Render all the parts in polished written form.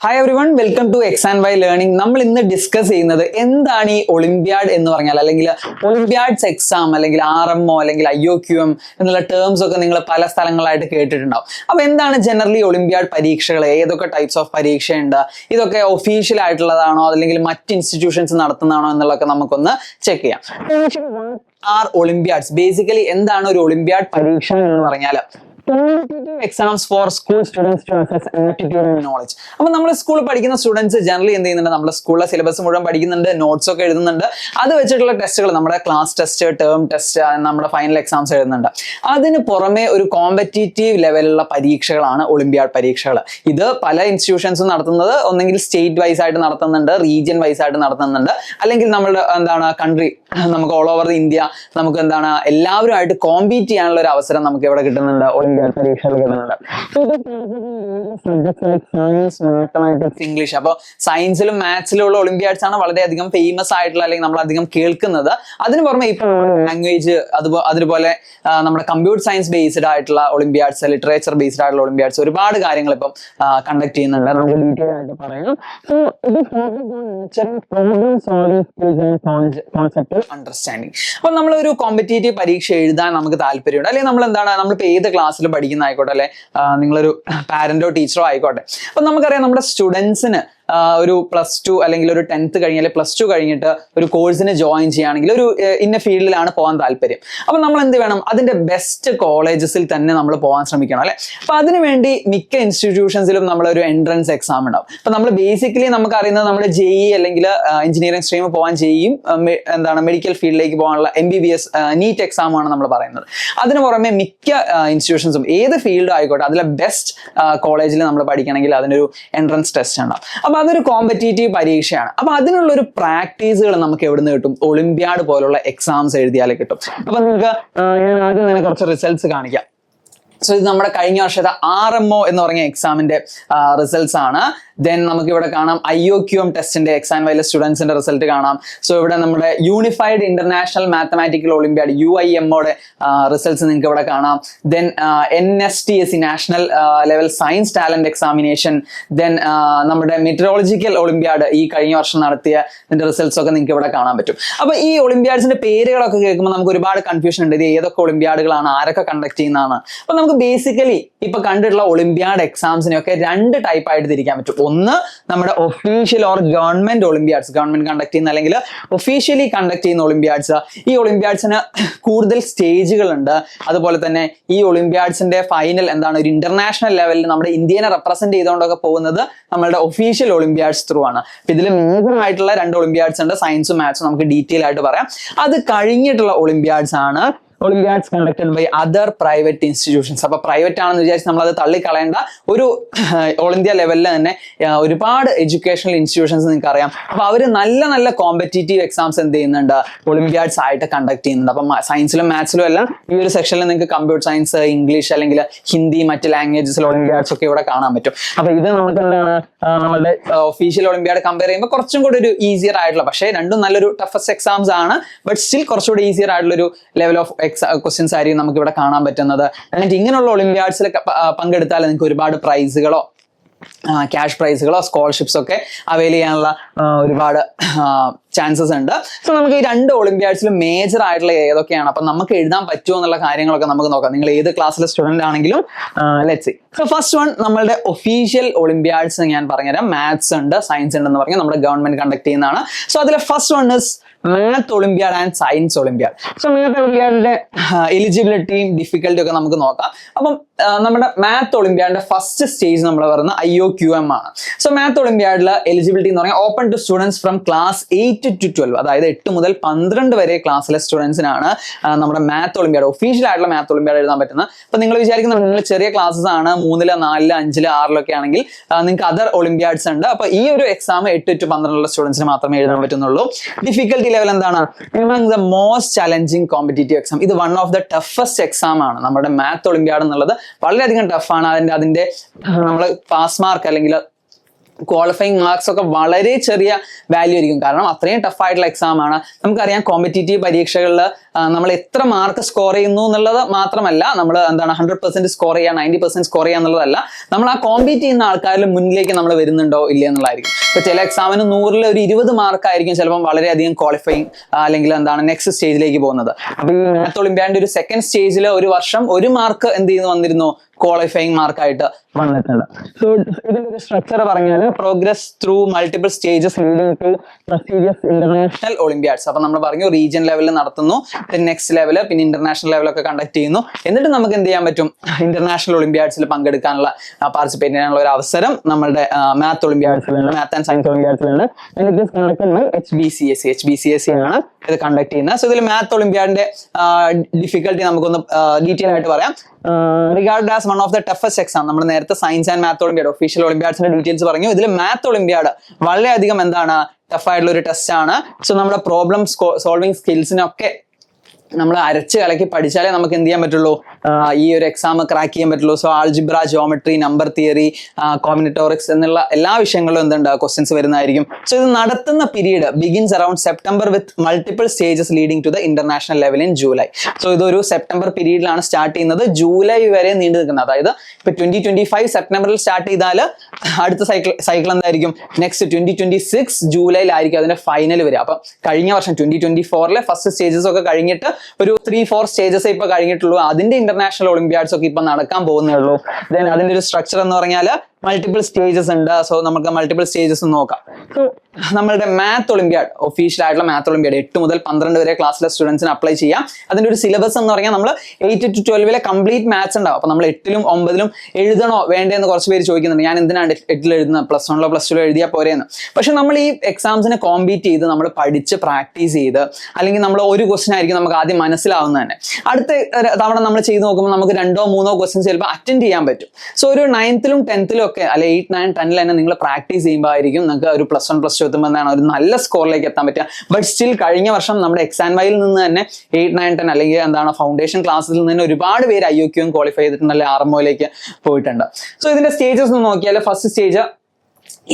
Hi everyone, welcome to X and Y learning. നമ്മൾ ഇന്ന് discuss ചെയ്യുന്നത് എന്താണ് ഈ ഒളിമ്പ്യാഡ് എന്ന് പറഞ്ഞാൽ, അല്ലെങ്കിൽ ഒളിമ്പ്യാഡ്സ് എക്സാം, അല്ലെങ്കിൽ RMO, അല്ലെങ്കിൽ IOQM എന്നുള്ള ടേംസ് ഒക്കെ നിങ്ങൾ പല സ്ഥലങ്ങളായിട്ട് കേട്ടിട്ടുണ്ടാവും. അപ്പൊ എന്താണ് ജനറലി ഒളിമ്പ്യാഡ് പരീക്ഷകൾ, ഏതൊക്കെ ടൈപ്സ് ഓഫ് പരീക്ഷയുണ്ട്, ഇതൊക്കെ ഒഫീഷ്യൽ ആയിട്ടുള്ളതാണോ അല്ലെങ്കിൽ മറ്റ് ഇൻസ്റ്റിറ്റ്യൂഷൻസ് നടത്തുന്നതാണോ എന്നുള്ളതൊക്കെ നമുക്കൊന്ന് ചെക്ക് ചെയ്യാം. ആർ ഒളിമ്പ്യാഡ്സ്, ബേസിക്കലി എന്താണ് ഒരു ഒളിമ്പ്യാഡ് പരീക്ഷ എന്ന് പറഞ്ഞാൽ exams for school students to assess aptitude and knowledge. അപ്പൊ നമ്മൾ സ്കൂളിൽ പഠിക്കുന്ന സ്റ്റുഡൻസ് ജനറലി എന്ത് ചെയ്യുന്നുണ്ട്, നമ്മുടെ സ്കൂളിലെ സിലബസ് മുഴുവൻ പഠിക്കുന്നുണ്ട്, നോട്ട്സ് ഒക്കെ എഴുതുന്നുണ്ട്. അത് വെച്ചിട്ടുള്ള ടെസ്റ്റുകൾ, നമ്മുടെ ക്ലാസ് ടെസ്റ്റ്, ടേം ടെസ്റ്റ്, നമ്മുടെ ഫൈനൽ എക്സാംസ് എഴുതുന്നുണ്ട്. അതിന് പുറമെ ഒരു കോമ്പറ്റീറ്റീവ് ലെവലിലുള്ള പരീക്ഷകളാണ് ഒളിമ്പ്യാഡ് പരീക്ഷകൾ. ഇത് പല ഇൻസ്റ്റിറ്റ്യൂഷൻസും നടത്തുന്നത് ഒന്നെങ്കിൽ സ്റ്റേറ്റ് വൈസ് ആയിട്ട് നടത്തുന്നുണ്ട്, റീജിയൻ വൈസ് ആയിട്ട് നടത്തുന്നുണ്ട്, അല്ലെങ്കിൽ നമ്മുടെ കൺട്രി, നമുക്ക് ഓൾ ഓവർ ഇന്ത്യ നമുക്ക് എല്ലാവരുമായിട്ട് കോമ്പീറ്റ് ചെയ്യാനുള്ള ഒരു അവസരം നമുക്ക് ഇവിടെ കിട്ടുന്നുണ്ട്, ഒളിമ്പ്യാഡ് പരീക്ഷകൾ കിട്ടുന്നുണ്ട്. Science, mathematics, English. അപ്പോൾ സയൻസിലും മാത്സിലും ഉള്ള ഒളിമ്പ്യാഡ്സ് ആണ് വളരെയധികം ഫേമസ് ആയിട്ടുള്ള, അല്ലെങ്കിൽ നമ്മൾ അധികം കേൾക്കുന്നത്. അതിന് പുറമെ ഇപ്പൊ ലാംഗ്വേജ്, അതുപോലെ നമ്മുടെ കമ്പ്യൂട്ടർ സയൻസ് ബേസ്ഡ് ആയിട്ടുള്ള ഒളിമ്പ്യാഡ്സ്, ലിറ്ററേച്ചർ ബേസ്ഡ് ആയിട്ടുള്ള ഒളിമ്പ്യാഡ്സ്, ഒരുപാട് കാര്യങ്ങൾ ഇപ്പം കണ്ടക്ട് ചെയ്യുന്നുണ്ട്. നമുക്ക് ഡീറ്റെയിൽ ആയിട്ട് പറയാം. അണ്ടർസ്റ്റാൻഡിങ്. അപ്പൊ നമ്മളൊരു കോമ്പറ്റേറ്റീവ് പരീക്ഷ എഴുതാൻ നമുക്ക് താല്പര്യമുണ്ട്, അല്ലെങ്കിൽ നമ്മളിപ്പോ ഏത് ക്ലാസ്സിൽ പഠിക്കുന്ന ആയിക്കോട്ടെ, അല്ലെ നിങ്ങളൊരു പാരന്റോ ടീച്ചറോ ആയിക്കോട്ടെ. അപ്പൊ നമുക്കറിയാം നമ്മുടെ സ്റ്റുഡൻസിന് ഒരു +2 അല്ലെങ്കിൽ ഒരു 10th കഴിഞ്ഞാൽ +2 കഴിഞ്ഞിട്ട് ഒരു കോഴ്സിന് ജോയിൻ ചെയ്യുകയാണെങ്കിൽ ഒരു ഇന്ന ഫീൽഡിലാണ് പോകാൻ താല്പര്യം. അപ്പൊ നമ്മൾ എന്ത് വേണം, അതിന്റെ ബെസ്റ്റ് കോളേജസിൽ തന്നെ നമ്മൾ പോകാൻ ശ്രമിക്കണം, അല്ലെ. അപ്പൊ അതിനുവേണ്ടി മിക്ക ഇൻസ്റ്റിറ്റ്യൂഷൻസിലും നമ്മളൊരു എൻട്രൻസ് എക്സാം ഉണ്ടാവും. അപ്പൊ നമ്മൾ ബേസിക്കലി നമുക്ക് അറിയുന്നത് നമ്മുടെ JEE അല്ലെങ്കിൽ എഞ്ചിനീയറിംഗ് സ്ട്രീം പോകാൻ JEE, മെഡിക്കൽ ഫീൽഡിലേക്ക് പോകാനുള്ള MBBS നീറ്റ് എക്സാം ആണ് നമ്മൾ പറയുന്നത്. അതിന് പുറമെ മിക്ക ഇൻസ്റ്റിറ്റ്യൂഷൻസും ഏത് ഫീൽഡും ആയിക്കോട്ടെ, അതിലെ ബെസ്റ്റ് കോളേജിൽ നമ്മൾ പഠിക്കണമെങ്കിൽ അതിനൊരു എൻട്രൻസ് ടെസ്റ്റ് ഉണ്ടാവും. അപ്പൊ അതൊരു കോമ്പറ്റേറ്റീവ് പരീക്ഷയാണ്. അപ്പൊ അതിനുള്ളൊരു പ്രാക്ടീസുകൾ നമുക്ക് എവിടുന്ന് കിട്ടും, ഒളിമ്പ്യാഡ് പോലുള്ള എക്സാംസ് എഴുതിയാലേ കിട്ടും. അപ്പൊ നിങ്ങൾക്ക് ഞാൻ ആദ്യം തന്നെ കുറച്ച് റിസൾട്ട്സ് കാണിക്കാം. സോ ഇത് നമ്മുടെ കഴിഞ്ഞ വർഷത്തെ RMO എന്ന് പറഞ്ഞ എക്സാമിന്റെ റിസൾട്ട്സ് ആണ്. ദെൻ നമുക്ക് ഇവിടെ കാണാം IOQM ടെസ്റ്റിന്റെ എക്സ് ആൻഡ് വൈ സ്റ്റുഡൻസിന്റെ റിസൾട്ട് കാണാം. സോ ഇവിടെ നമ്മുടെ യൂണിഫൈഡ് ഇന്റർനാഷണൽ മാത്തമാറ്റിക്കൽ ഒളിമ്പ്യാഡ് UIMOയുടെ റിസൾട്ട്സ് നിങ്ങൾക്ക് ഇവിടെ കാണാം. Then NSTSE national level science talent examination. Then നമ്മുടെ മെറ്ററോളജിക്കൽ ഒളിമ്പ്യാഡ് ഈ കഴിഞ്ഞ വർഷം നടത്തിയ ഇതിന്റെ റിസൾട്ട്സ് ഒക്കെ നിങ്ങൾക്ക് ഇവിടെ കാണാൻ പറ്റും. അപ്പൊ ഈ ഒളിമ്പ്യാഡ്സിന്റെ പേരുകളൊക്കെ കേൾക്കുമ്പോൾ നമുക്ക് ഒരുപാട് കൺഫ്യൂഷൻ ഉണ്ട്, ഇത് ഏതൊക്കെ ഒളിമ്പ്യാഡുകളാണ്, ആരൊക്കെ കണ്ടക്ട് ചെയ്യുന്നതാണ്. അപ്പൊ നമുക്ക് ബേസിക്കലി ഇപ്പൊ കണ്ടിട്ടുള്ള ഒളിമ്പ്യാഡ് എക്സാംസിനെയൊക്കെ 2 ടൈപ്പ് ആയിട്ട് തിരിക്കാൻ പറ്റും. ഒന്ന് നമ്മുടെ official or government olympiads, government conduct ചെയ്യുന്ന അല്ലെങ്കിൽ ഒഫീഷ്യലി കണ്ടക്ട് ചെയ്യുന്ന ഒളിമ്പ്യാഡ്സ്. ഈ ഒളിമ്പ്യാഡ്സിന് കൂടുതൽ സ്റ്റേജുകൾ ഉണ്ട്. അതുപോലെ തന്നെ ഈ ഒളിമ്പ്യാഡ്സിന്റെ ഫൈനൽ ഒരു ഇന്റർനാഷണൽ ലെവലിൽ നമ്മുടെ ഇന്ത്യനെ റെപ്രസെന്റ് ചെയ്തുകൊണ്ടൊക്കെ പോകുന്നത് നമ്മളുടെ ഒഫീഷ്യൽ ഒളിമ്പ്യാഡ്സ് ത്രൂ ആണ്. ഇതിൽ മേജർ ആയിട്ടുള്ള 2 ഒളിമ്പ്യാഡ്സ് ഉണ്ട്, സയൻസും മാത്സും. നമുക്ക് ഡീറ്റെയിൽ ആയിട്ട് പറയാം. അത് കഴിഞ്ഞിട്ടുള്ള ഒളിമ്പ്യാഡ്സ് ആണ് olympiads conducted by other private institutions. അപ്പൊ പ്രൈവറ്റ് ആണെന്ന് വിചാരിച്ച് നമ്മളത് തള്ളിക്കളയേണ്ട. ഒരു ഓൾ ഇന്ത്യ ലെവലിൽ തന്നെ ഒരുപാട് എഡ്യൂക്കേഷണൽ ഇൻസ്റ്റിറ്റ്യൂഷൻസ് നിങ്ങൾക്ക് അറിയാം. അപ്പൊ അവര് നല്ല നല്ല കോമ്പറ്റേറ്റീവ് എക്സാംസ് എന്ത് ചെയ്യുന്നുണ്ട്, ഒളിമ്പ്യാഡ്സ് ആയിട്ട് കണ്ടക്ട് ചെയ്യുന്നുണ്ട്. അപ്പം സയൻസിലും മാത്സിലും എല്ലാം ഈ ഒരു സെക്ഷനിൽ നിങ്ങൾക്ക് കമ്പ്യൂട്ടർ സയൻസ്, ഇംഗ്ലീഷ് അല്ലെങ്കിൽ ഹിന്ദി, മറ്റ് ലാംഗ്വേജസിൽ ഒളിമ്പ്യാഡ്സ് ഒക്കെ ഇവിടെ കാണാൻ പറ്റും. അപ്പൊ ഇത് നമുക്ക് നമ്മുടെ ഒഫീഷ്യൽ ഒളിമ്പ്യാഡ് കമ്പയർ ചെയ്യുമ്പോൾ കുറച്ചും കൂടി ഒരു ഈസിയർ ആയിട്ടുള്ള, പക്ഷേ രണ്ടും നല്ലൊരു ടഫസ്റ്റ് എക്സാംസ് ആണ്, ബട്ട് സ്റ്റിൽ കുറച്ചുകൂടി ഈസിയർ ആയിട്ടുള്ള ഒരു ലെവൽ ഓഫ് ക്വസ്റ്റ്യൻസ് ആയിരിക്കും നമുക്ക് ഇവിടെ കാണാൻ പറ്റുന്നത്. എന്നിട്ട് ഇങ്ങനെയുള്ള ഒളിമ്പ്യാഡ്സിൽ പങ്കെടുത്താൽ നിങ്ങൾക്ക് ഒരുപാട് പ്രൈസുകളോ ക്യാഷ് പ്രൈസുകളോ സ്കോളർഷിപ്സ് ഒക്കെ അവൈൽ ചെയ്യാനുള്ള ഒരുപാട് ചാൻസസ് ഉണ്ട്. സോ നമുക്ക് ഈ 2 ഒളിമ്പ്യാഡ്സിലും മേജർ ആയിട്ടുള്ള ഏതൊക്കെയാണ്, അപ്പൊ നമുക്ക് എഴുതാൻ പറ്റുമോ എന്നുള്ള കാര്യങ്ങളൊക്കെ നമുക്ക് നോക്കാം. നിങ്ങൾ ഏത് ക്ലാസ്സിലെ സ്റ്റുഡന്റ് ആണെങ്കിലും let's see. So first one, നമ്മളുടെ ഒഫീഷ്യൽ ഒളിമ്പ്യാഡ്സ് ഞാൻ പറഞ്ഞുതരാം. മാത്സ് ഉണ്ട്, സയൻസ് ഉണ്ടെന്ന് പറഞ്ഞാൽ നമ്മുടെ ഗവൺമെന്റ് കണ്ടക്ട് ചെയ്യുന്നതാണ്. സോ അതിലെ first one is math olympiad and science olympiad. So math ഒളിമ്പ്യാഡിന്റെ എലിജിബിലിറ്റിയും ഡിഫിക്കൽറ്റി ഒക്കെ നമുക്ക് നോക്കാം. അപ്പം നമ്മുടെ മാത്ത് ഒളിമ്പ്യാഡിന്റെ ഫസ്റ്റ് സ്റ്റേജ് നമ്മൾ പറയുന്നത് IOQM ആണ്. സോ മാത്ത് ഒളിമ്പ്യാഡിലെ എലിജിബിലിറ്റി എന്ന് പറഞ്ഞാൽ open to students from class 8 to 12, അതായത് 8 മുതൽ 12 വരെ ക്ലാസ്സിലെ സ്റ്റുഡൻസിനാണ് നമ്മുടെ മാത്ത് ഒളിമ്പ്യാഡ്, ഒഫീഷ്യൽ ആയിട്ടുള്ള മാത്ത് ഒളിമ്പ്യാഡ് എഴുതാൻ പറ്റുന്നത്. അപ്പൊ നിങ്ങൾ വിചാരിക്കുന്നത് നിങ്ങൾ ചെറിയ ക്ലാസ്സസ് ആണ്, 3, 4, 5, 6 ആണെങ്കിൽ നിങ്ങൾക്ക് അതർ ഒളിമ്പ്യാഡ്സ് ഉണ്ട്. അപ്പൊ ഈ ഒരു എക്സാം 8 to 12 സ്റ്റുഡൻസിന് മാത്രമേ എഴുതാൻ പറ്റുന്നുള്ളൂ. ഡിഫിക്കൽറ്റി ലെവൽ എന്താണ്, the most challenging competitive exam. ഇത് one of the toughest exam ആണ്. നമ്മുടെ മാത്ത് ഒളിമ്പ്യാഡ് എന്നുള്ളത് വളരെയധികം ടഫാണ്. അതിന്റെ നമ്മൾ പാസ് മാർക്ക് അല്ലെങ്കിൽ ക്വാളിഫയിങ് മാർക്സ് ഒക്കെ വളരെ ചെറിയ വാല്യൂ ആയിരിക്കും. കാരണം അത്രയും ടഫ് ആയിട്ടുള്ള എക്സാം ആണ്. നമുക്കറിയാം കോമ്പറ്റീറ്റീവ് പരീക്ഷകളിൽ നമ്മൾ എത്ര മാർക്ക് സ്കോർ ചെയ്യുന്നു എന്നുള്ളത് മാത്രമല്ല, നമ്മൾ എന്താണ് 100% സ്കോർ ചെയ്യുക, 90% സ്കോർ ചെയ്യുക എന്നുള്ളതല്ല, നമ്മൾ ആ കോമ്പീറ്റ് ചെയ്യുന്ന ആൾക്കാരിൽ മുന്നിലേക്ക് നമ്മൾ വരുന്നുണ്ടോ ഇല്ല എന്നുള്ളതായിരിക്കും. ഇപ്പൊ ചില എക്സാമിന് 100-ൽ ഒരു 20 മാർക്കായിരിക്കും ചിലപ്പം വളരെയധികം ക്വാളിഫയിങ് അല്ലെങ്കിൽ എന്താണ് നെക്സ്റ്റ് സ്റ്റേജിലേക്ക് പോകുന്നത്. അപ്പൊ ഈ മാത്ത് ഒളിമ്പ്യാഡിന്റെ ഒരു സെക്കൻഡ് സ്റ്റേജിൽ ഒരു വർഷം 1 മാർക്ക് എന്ത് ചെയ്യുന്നു വന്നിരുന്നു, ക്വാളിഫയിങ് മാർക്കായിട്ട് വന്നിട്ടുണ്ട്. സോ ഇതിന്റെ ഒരു സ്ട്രക്ചർ പറഞ്ഞാൽ progress through multiple stages leading to prestigious international olympiads. അപ്പൊ നമ്മൾ പറഞ്ഞു റീജിയൻ ലെവലിൽ നടത്തുന്നു, പിന്നെ നെക്സ്റ്റ് ലെവല്, പിന്നെ ഇന്റർനാഷണൽ ലെവലൊക്കെ കണ്ടക്ട് ചെയ്യുന്നു. എന്നിട്ട് നമുക്ക് എന്ത് ചെയ്യാൻ പറ്റും, ഇന്റർനാഷണൽ ഒളിമ്പ്യാഡ്സിൽ പങ്കെടുക്കാനുള്ള പാർട്ടിസിപ്പേറ്റ് ചെയ്യാനുള്ള ഒരു അവസരം നമ്മുടെ മാത്ത് ഒളിമ്പ്യാഡ്സിലുണ്ട്, മാത്ത് ആൻഡ് സയൻസ് ഒളിമ്പ്യാഡ്സിലുണ്ട്. HBCSE ആണ് ഇത് കണ്ടക്ട് ചെയ്യുന്നത്. സോ ഇതിൽ മാത്ത് ഒളിമ്പ്യാഡിന്റെ ഡിഫിക്കൽട്ടി നമുക്കൊന്ന് ഡീറ്റെയിൽ ആയിട്ട് പറയാം. Regard as one of the toughest exam, നമ്മൾ നേരത്തെ science and math olympiad official ഒളിമ്പ്യാഡ്സിന്റെ ഡീറ്റെയിൽസ് പറഞ്ഞു. ഇതിൽ മാത്ത് ഒളിമ്പ്യാഡ് വളരെയധികം എന്താണ് ടഫ് ആയിട്ടുള്ള ഒരു ടെസ്റ്റ് ആണ്. സോ നമ്മുടെ പ്രോബ്ലം സോൾവിങ് സ്കിൽസിനൊക്കെ നമ്മൾ അരച്ച് കലക്കി പഠിച്ചാലേ നമുക്ക് എന്ത് ചെയ്യാൻ പറ്റുള്ളൂ, ഈ ഒരു എക്സാം ക്രാക്ക് ചെയ്യാൻ പറ്റുള്ളൂ. So algebra, geometry, number theory, combinatorics എന്നുള്ള എല്ലാ വിഷയങ്ങളും എന്തുണ്ട് ക്വസ്റ്റ്യൻസ് വരുന്നതായിരിക്കും. സോ ഇത് നടത്തുന്ന period begins around September with multiple stages leading to the international level in July. So ഇതൊരു സെപ്റ്റംബർ പീരീഡിലാണ് സ്റ്റാർട്ട് ചെയ്യുന്നത്, ജൂലൈ വരെ നീണ്ടു നിൽക്കുന്നത്. അതായത് ഇപ്പൊ 2025 സെപ്റ്റംബറിൽ സ്റ്റാർട്ട് ചെയ്താൽ അടുത്ത സൈക്കിൾ എന്തായിരിക്കും, നെക്സ്റ്റ് 2026 ജൂലൈയിലായിരിക്കും അതിന്റെ ഫൈനൽ വരിക. അപ്പൊ കഴിഞ്ഞ വർഷം 2024 ഫസ്റ്റ് സ്റ്റേജസ് ഒക്കെ കഴിഞ്ഞിട്ട് ഒരു 3-4 സ്റ്റേജസ് ഇപ്പൊ കഴിഞ്ഞിട്ടുള്ളൂ. അതിന്റെ ഇന്റർനാഷണൽ ഒളിമ്പ്യാഡ്സ് ഒക്കെ ഇപ്പൊ നടക്കാൻ പോകുന്നേ ഉള്ളൂ. ദെൻ അതിന്റെ ഒരു സ്ട്രക്ചർ എന്ന് പറഞ്ഞാൽ മൾട്ടിപ്പിൾ സ്റ്റേജസ് ഉണ്ട്. സോ നമുക്ക് മൾട്ടിപ്പിൾ സ്റ്റേജസ് നോക്കാം. സോ നമ്മളുടെ മാത്ത് ഒളിമ്പ്യാഡ്, ഒഫീഷ്യൽ ആയിട്ടുള്ള മാത്ത് ഒളിമ്പ്യാഡ് 8 മുതൽ 12 വരെ ക്ലാസ്സിലെ സ്റ്റുഡൻസിന് അപ്ലൈ ചെയ്യാം. അതിന്റെ ഒരു സിലബസ് എന്ന് പറഞ്ഞാൽ നമ്മൾ 8 to 12 കംപ്ലീറ്റ് മാത്സ് ഉണ്ടാവും. അപ്പൊ നമ്മൾ 8-ലും 9-ലും എഴുതണോ വേണ്ടതെന്ന് കുറച്ച് പേര് ചോദിക്കുന്നുണ്ട്. ഞാൻ എന്തിനാണ് 8-ൽ എഴുതുന്നത്, +1-ലോ +2-ലോ എഴുതിയാൽ പോരെയെന്ന്. പക്ഷെ നമ്മൾ ഈ എക്സാംസിനെ കോമ്പീറ്റ് ചെയ്ത് നമ്മൾ പഠിച്ച് പ്രാക്ടീസ് ചെയ്ത്, അല്ലെങ്കിൽ നമ്മൾ ഒരു ക്വസ്റ്റൻ ആയിരിക്കും നമുക്ക് ആദ്യം മനസ്സിലാവുന്നത് തന്നെ, അടുത്ത തവണ നമ്മൾ ചെയ്ത് നോക്കുമ്പോൾ നമുക്ക് 2-3 ക്വസ്റ്റ്യൻസ് ചിലപ്പോൾ അറ്റൻഡ് ചെയ്യാൻ പറ്റും. സോ ഒരു 9th-ലും 10th-ലും ഒക്കെ അല്ലെ 8, 9, 10 തന്നെ നിങ്ങൾ പ്രാക്ടീസ് ചെയ്യുമ്പോൾ ആയിരിക്കും നിങ്ങൾക്ക് ഒരു +1, +2 എത്തുമ്പോൾ എന്താണ് ഒരു നല്ല സ്കോറിലേക്ക് എത്താൻ പറ്റുക. ബട്ട് സ്റ്റിൽ കഴിഞ്ഞ വർഷം നമ്മുടെ എക്സാം വൈയിൽ നിന്ന് തന്നെ 8, 9, 10 അല്ലെങ്കിൽ എന്താണ് ഫൗണ്ടേഷൻ ക്ലാസ്സിൽ നിന്ന് ഒരുപാട് പേര് IOQM ക്വാളിഫൈ ചെയ്തിട്ടുണ്ട്, അല്ലെങ്കിൽ RMOയിലേക്ക് പോയിട്ടുണ്ട്. സോ ഇതിന്റെ സ്റ്റേജസ് ഒന്ന് നോക്കിയാൽ first stage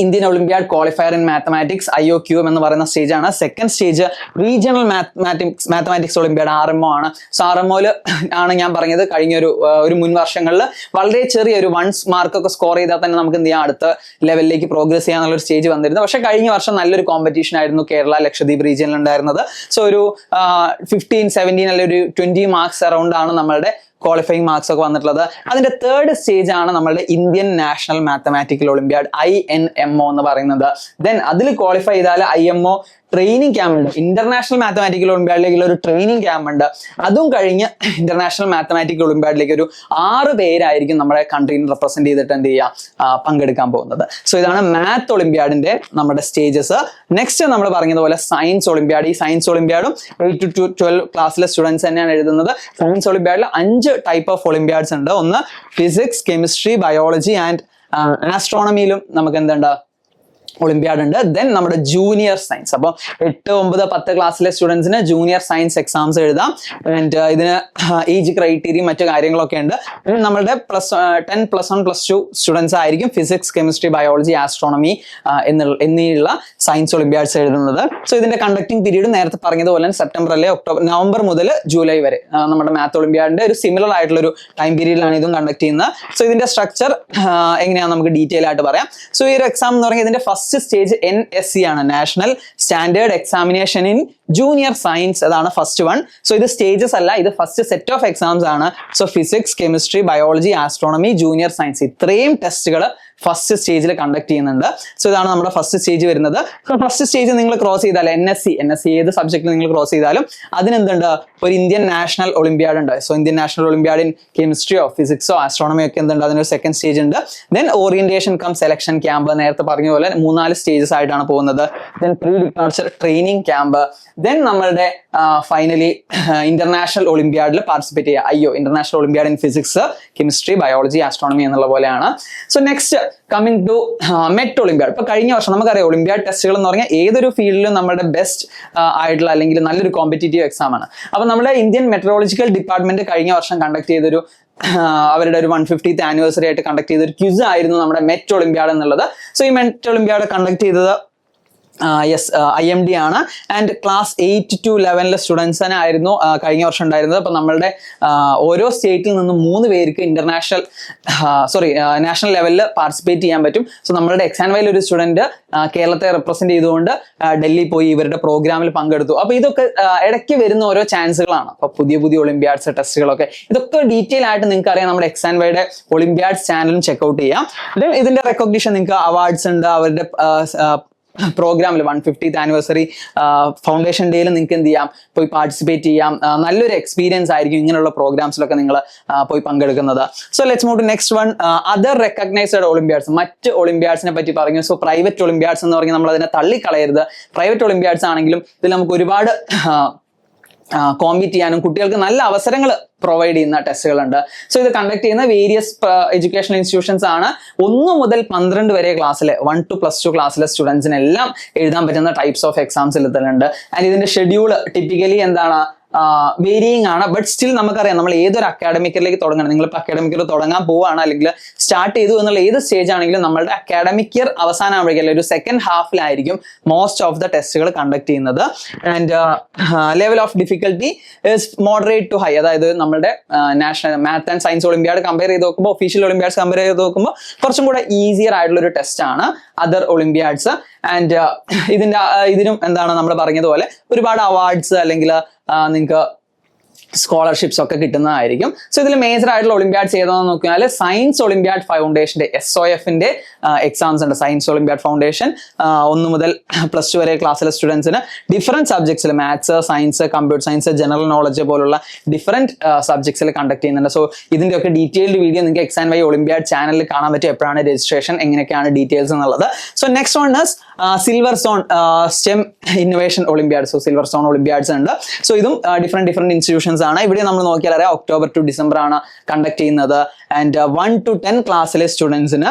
Indian Olympiad qualifier in mathematics IOQM എന്ന് പറയുന്ന സ്റ്റേജ് ആണ്. Second stage regional mathematics Olympiad RMO ആണ്. സോ RMOയിൽ ആണ് ഞാൻ പറഞ്ഞത് കഴിഞ്ഞ ഒരു മുൻ വർഷങ്ങളിൽ വളരെ ചെറിയൊരു 1 മാർക്കൊക്കെ സ്കോർ ചെയ്താൽ തന്നെ നമുക്ക് എന്ത് ചെയ്യാം, അടുത്ത ലെവലിലേക്ക് പ്രോഗ്രസ് ചെയ്യാന്നുള്ള ഒരു സ്റ്റേജ് വന്നിരുന്നു. പക്ഷെ കഴിഞ്ഞ വർഷം നല്ലൊരു കോമ്പറ്റീഷൻ ആയിരുന്നു കേരള ലക്ഷദ്വീപ് റീജിയനിൽ ഉണ്ടായിരുന്നത്. സോ ഒരു 15, 17 അല്ലെങ്കിൽ ഒരു 20 മാർക്സ് അറൗണ്ട് ആണ് നമ്മളുടെ ക്വാളിഫയിങ് മാർക്സ് ഒക്കെ വന്നിട്ടുള്ളത്. അതിന്റെ തേർഡ് സ്റ്റേജ് ആണ് നമ്മളുടെ Indian national mathematical Olympiad INMO എന്ന് പറയുന്നത്. ദെൻ അതിൽ ക്വാളിഫൈ ചെയ്താൽ IMO ട്രെയിനിങ് ക്യാമ്പ് ഉണ്ട്. ഇന്റർനാഷണൽ മാത്തമാറ്റിക്കൽ ഒളിമ്പ്യാഡിലേക്ക് ഒരു ട്രെയിനിങ് ക്യാമ്പ് ഉണ്ട്. അതും കഴിഞ്ഞ് ഇന്റർനാഷണൽ മാത്തമാറ്റിക്കൽ ഒളിമ്പ്യാഡിലേക്ക് ഒരു 6 പേരായിരിക്കും നമ്മുടെ കൺട്രീനെ റെപ്രസെന്റ് ചെയ്തിട്ട് എന്ത് ചെയ്യുക, പങ്കെടുക്കാൻ പോകുന്നത്. സോ ഇതാണ് മാത്ത് ഒളിമ്പ്യാഡിന്റെ നമ്മുടെ സ്റ്റേജസ്. നെക്സ്റ്റ് നമ്മൾ പറഞ്ഞതുപോലെ സയൻസ് ഒളിമ്പ്യാഡ്. ഈ സയൻസ് ഒളിമ്പ്യാഡും 8 to 12 ക്ലാസ്സിലെ സ്റ്റുഡൻസ് തന്നെയാണ് എഴുതുന്നത്. സയൻസ് ഒളിമ്പ്യാഡിൽ 5 ടൈപ്പ് ഓഫ് ഒളിമ്പ്യാഡ്സ് ഉണ്ട്. ഒന്ന് ഫിസിക്സ്, കെമിസ്ട്രി, ബയോളജി ആൻഡ് ആസ്ട്രോണമിയിലും നമുക്ക് എന്തുണ്ട് ഒളിമ്പ്യാഡ് ഉണ്ട്. ദെൻ നമ്മുടെ ജൂനിയർ സയൻസ്, അപ്പോൾ 8, 9, 10 ക്ലാസ്സിലെ സ്റ്റുഡൻസിന് ജൂനിയർ സയൻസ് എക്സാംസ് എഴുതാം. ആൻഡ് ഇതിന് ഏജ് ക്രൈറ്റീരിയയും മറ്റു കാര്യങ്ങളൊക്കെ ഉണ്ട്. നമ്മളുടെ +10, +1, +2 സ്റ്റുഡൻസ് ആയിരിക്കും ഫിസിക്സ്, കെമിസ്ട്രി, ബയോളജി, ആസ്ട്രോണമി എന്നിവയുള്ള സയൻസ് ഒളിമ്പ്യാഡ്സ് എഴുതുന്നത്. സോ ഇതിന്റെ കണ്ടക്ടിങ് പീരീഡ് നേരത്തെ പറഞ്ഞതുപോലെ സെപ്റ്റംബർ അല്ലെ നവംബർ മുതൽ ജൂലൈ വരെ നമ്മുടെ മാത്ത് ഒളിമ്പ്യാഡിന്റെ ഒരു സിമിലർ ആയിട്ടുള്ള ഒരു ടൈം പീരീഡിലാണ് ഇതും കണ്ടക്ട് ചെയ്യുന്നത്. സോ ഇതിന്റെ സ്ട്രക്ചർ എങ്ങനെയാണെന്ന് നമുക്ക് ഡീറ്റെയിൽ ആയിട്ട് പറയാം. സോ ഈ ഒരു എക്സാം എന്ന് പറഞ്ഞാൽ ഇതിന്റെ ഫസ്റ്റ് സ്റ്റേജ് NSE ആണ്, national standard examination in junior science. അതാണ് ഫസ്റ്റ് വൺ. സോ ഇത് സ്റ്റേജസ് അല്ല, ഇത് ഫസ്റ്റ് സെറ്റ് ഓഫ് എക്സാംസ് ആണ്. So physics, chemistry, biology, astronomy, junior science ഇത്രയും ടെസ്റ്റുകൾ ഫസ്റ്റ് സ്റ്റേജിൽ കണ്ടക്ട് ചെയ്യുന്നുണ്ട്. സോ ഇതാണ് നമ്മുടെ ഫസ്റ്റ് സ്റ്റേജ് വരുന്നത്. സോ ഫസ്റ്റ് സ്റ്റേജ് നിങ്ങൾ ക്രോസ് ചെയ്താൽ NSE ഏത് സബ്ജക്റ്റിൽ നിങ്ങൾ ക്രോസ് ചെയ്താലും അതിനെന്തുണ്ട്, ഒരു ഇന്ത്യൻ നാഷണൽ ഒളിമ്പ്യാഡ് ഉണ്ട്. So Indian national olympiad in കെമിസ്ട്രിയോ ഫിസിക്സോ ആസ്ട്രോണമിയോ ഒക്കെ എന്തുണ്ട്, അതിനൊരു സെക്കൻഡ് സ്റ്റേജ് ഉണ്ട്. Then orientation cum selection camp, നേരത്തെ പറഞ്ഞ പോലെ 3-4 സ്റ്റേജസ് ആയിട്ടാണ് പോകുന്നത്. Then pre departure training camp. Then നമ്മളുടെ ഫൈനലി ഇന്റർനാഷണൽ ഒളിമ്പ്യാഡിൽ പാർട്ടിസിപ്പേറ്റ് ചെയ്യുക, IO international olympiad in physics, chemistry, biology, astronomy എന്നുള്ള പോലെയാണ്. So next coming to met olympiad. ഇപ്പൊ കഴിഞ്ഞ വർഷം നമുക്കറിയാം ഒളിമ്പ്യാഡ് ടെസ്റ്റുകൾ എന്ന് പറഞ്ഞാൽ ഏതൊരു ഫീൽഡിലും നമ്മുടെ ബെസ്റ്റ് ആയിട്ടുള്ള അല്ലെങ്കിൽ നല്ലൊരു കോമ്പറ്റീറ്റീവ് എക്സാം ആണ്. അപ്പൊ നമ്മുടെ ഇന്ത്യൻ മെട്രോളജിക്കൽ ഡിപ്പാർട്ട്മെന്റ് കഴിഞ്ഞ വർഷം കണ്ടക്ട് ചെയ്തൊരു അവരുടെ ഒരു 150th ആനിവേഴ്സറി ആയിട്ട് കണ്ടക്ട് ചെയ്ത ഒരു ക്വിസ് ആയിരുന്നു നമ്മുടെ മെറ്റ് ഒളിമ്പ്യാഡ് എന്നുള്ളത്. സോ ഈ മെറ്റ് ഒളിമ്പ്യാഡ് കണ്ടക്ട് ചെയ്തത് IMD ആണ്. ആൻഡ് ക്ലാസ് 8 to 11 സ്റ്റുഡൻസിനായിരുന്നു കഴിഞ്ഞ വർഷം ഉണ്ടായിരുന്നത്. അപ്പൊ നമ്മളുടെ ഓരോ സ്റ്റേറ്റിൽ നിന്നും 3 പേർക്ക് നാഷണൽ ലെവലിൽ പാർട്ടിസിപ്പേറ്റ് ചെയ്യാൻ പറ്റും. സോ നമ്മളുടെ എക്സാൻവൈയിൽ ഒരു സ്റ്റുഡന്റ് കേരളത്തെ റെപ്രസെന്റ് ചെയ്തുകൊണ്ട് ഡൽഹി പോയി ഇവരുടെ പ്രോഗ്രാമിൽ പങ്കെടുത്തു. അപ്പൊ ഇതൊക്കെ ഇടയ്ക്ക് വരുന്ന ഓരോ ചാൻസുകളാണ്. അപ്പൊ പുതിയ ഒളിമ്പ്യാഡ്സ് ടെസ്റ്റുകളൊക്കെ ഇതൊക്കെ ഡീറ്റെയിൽ ആയിട്ട് നിങ്ങൾക്ക് അറിയാം. നമ്മുടെ എക്സാൻവൈയുടെ ഒളിമ്പ്യാഡ്സ് ചാനലും ചെക്ക്ഔട്ട് ചെയ്യാം. ഇതിന്റെ റെക്കഗ്നിഷൻ നിങ്ങൾക്ക് അവാർഡ്സ് ഉണ്ട്. അവരുടെ പ്രോഗ്രാമിൽ 150th ആനിവേഴ്സറി ഫൗണ്ടേഷൻ ഡേയിൽ നിങ്ങൾക്ക് എന്ത് ചെയ്യാം, പോയി പാർട്ടിസിപ്പേറ്റ് ചെയ്യാം. നല്ലൊരു എക്സ്പീരിയൻസ് ആയിരിക്കും ഇങ്ങനെയുള്ള പ്രോഗ്രാംസിലൊക്കെ നിങ്ങൾ പോയി പങ്കെടുക്കുന്നത്. So let's move to next one, other recognised olympiads. മറ്റ് ഒളിമ്പ്യാഡ്സിനെ പറ്റി പറഞ്ഞു. സോ പ്രൈവറ്റ് ഒളിമ്പ്യാഡ്സ് എന്ന് പറഞ്ഞാൽ നമ്മൾ അതിനെ തള്ളിക്കളയരുത്. പ്രൈവറ്റ് ഒളിമ്പ്യാഡ്സ് ആണെങ്കിലും ഇതിൽ നമുക്ക് ഒരുപാട് കോമ്പീറ്റ് ചെയ്യാനും കുട്ടികൾക്ക് നല്ല അവസരങ്ങൾ പ്രൊവൈഡ് ചെയ്യുന്ന ടെസ്റ്റുകളുണ്ട്. സോ ഇത് കണ്ടക്ട് ചെയ്യുന്ന വേരിയസ് എഡ്യൂക്കേഷണൽ ഇൻസ്റ്റിറ്റ്യൂഷൻസ് ആണ്. 1 മുതൽ 12 വരെ ക്ലാസ്സിലെ 1 to +2 ക്ലാസ്സിലെ സ്റ്റുഡൻസിനെല്ലാം എഴുതാൻ പറ്റുന്ന ടൈപ്സ് ഓഫ് എക്സാംസ് ഇതിലുണ്ട്. ആൻഡ് ഇതിന്റെ ഷെഡ്യൂൾ ടിപ്പിക്കലി എന്താണ്, വേരിയിങ് ആണ്. ബട്ട് സ്റ്റിൽ നമുക്കറിയാം നമ്മൾ ഏതൊരു അക്കാഡമിക്കിലേക്ക് തുടങ്ങണം. നിങ്ങളിപ്പോൾ അക്കാഡമിക് ഇയർ തുടങ്ങാൻ പോവുകയാണ് അല്ലെങ്കിൽ സ്റ്റാർട്ട് ചെയ്തു എന്നുള്ള ഏത് സ്റ്റേജ് ആണെങ്കിലും നമ്മളുടെ അക്കാഡമിക് ഇയർ അവസാനമാകുമ്പോഴേക്കും അല്ലെങ്കിൽ ഒരു സെക്കൻഡ് ഹാഫിലായിരിക്കും മോസ്റ്റ് ഓഫ് ദ ടെസ്റ്റുകൾ കണ്ടക്ട് ചെയ്യുന്നത്. And level of difficulty is moderate to high. അതായത് നമ്മുടെ national math and science olympiad compare ചെയ്ത് നോക്കുമ്പോൾ, ഒഫീഷ്യൽ ഒളിമ്പ്യാഡ്സ് കമ്പയർ ചെയ്ത് നോക്കുമ്പോൾ കുറച്ചും കൂടെ ഈസിയർ ആയിട്ടുള്ള ഒരു ടെസ്റ്റ് ആണ് അതർ ഒളിമ്പ്യാഡ്സ്. ആൻഡ് ഇതിനും എന്താണ് നമ്മൾ പറഞ്ഞതുപോലെ ഒരുപാട് അവാർഡ്സ് അല്ലെങ്കിൽ നിങ്ങൾക്ക് സ്കോളർഷിപ്സ് ഒക്കെ കിട്ടുന്നതായിരിക്കും. സോ ഇതിൽ മേജർ ആയിട്ടുള്ള ഒളിമ്പ്യാഡ്സ് ഏതാണെന്ന് നോക്കിയാൽ സയൻസ് ഒളിമ്പ്യാഡ് ഫൗണ്ടേഷന്റെ SOFന്റെ എക്സാംസ് ഉണ്ട്. സയൻസ് ഒളിമ്പ്യാഡ് ഫൗണ്ടേഷൻ 1 മുതൽ +2 വരെ ക്ലാസ്സിലെ സ്റ്റുഡൻസിന് ഡിഫറെന്റ് സബ്ജക്ട്സിൽ maths, science, computer science, general knowledge പോലുള്ള ഡിഫറെന്റ് സബ്ജക്ട്സിൽ കണ്ടക്ട് ചെയ്യുന്നുണ്ട്. സോ ഇതിന്റെ ഒക്കെ ഡീറ്റെയിൽഡ് വീഡിയോ നിങ്ങൾക്ക് എക്സാൻവൈ ഒളിമ്പ്യാഡ് ചാനലിൽ കാണാൻ പറ്റും. എപ്പോഴാണ് രജിസ്ട്രേഷൻ, എങ്ങനെയൊക്കെയാണ് ഡീറ്റെയിൽസ് എന്നുള്ളത്. So next one is Silverstone stem innovation olympiad. So Silverstone olympiads ഉണ്ട്. സോ ഇതും ഡിഫറെന്റ് ഇൻസ്റ്റിറ്റ്യൂഷൻസ് ആണ്. ഇവിടെ നമ്മൾ നോക്കിയാൽ അറിയാം ഒക്ടോബർ ടു ഡിസംബർ ആണ് കണ്ടക്ട് ചെയ്യുന്നത്. ആൻഡ് 1 to 10 ക്ലാസ്സിലെ സ്റ്റുഡൻസിന്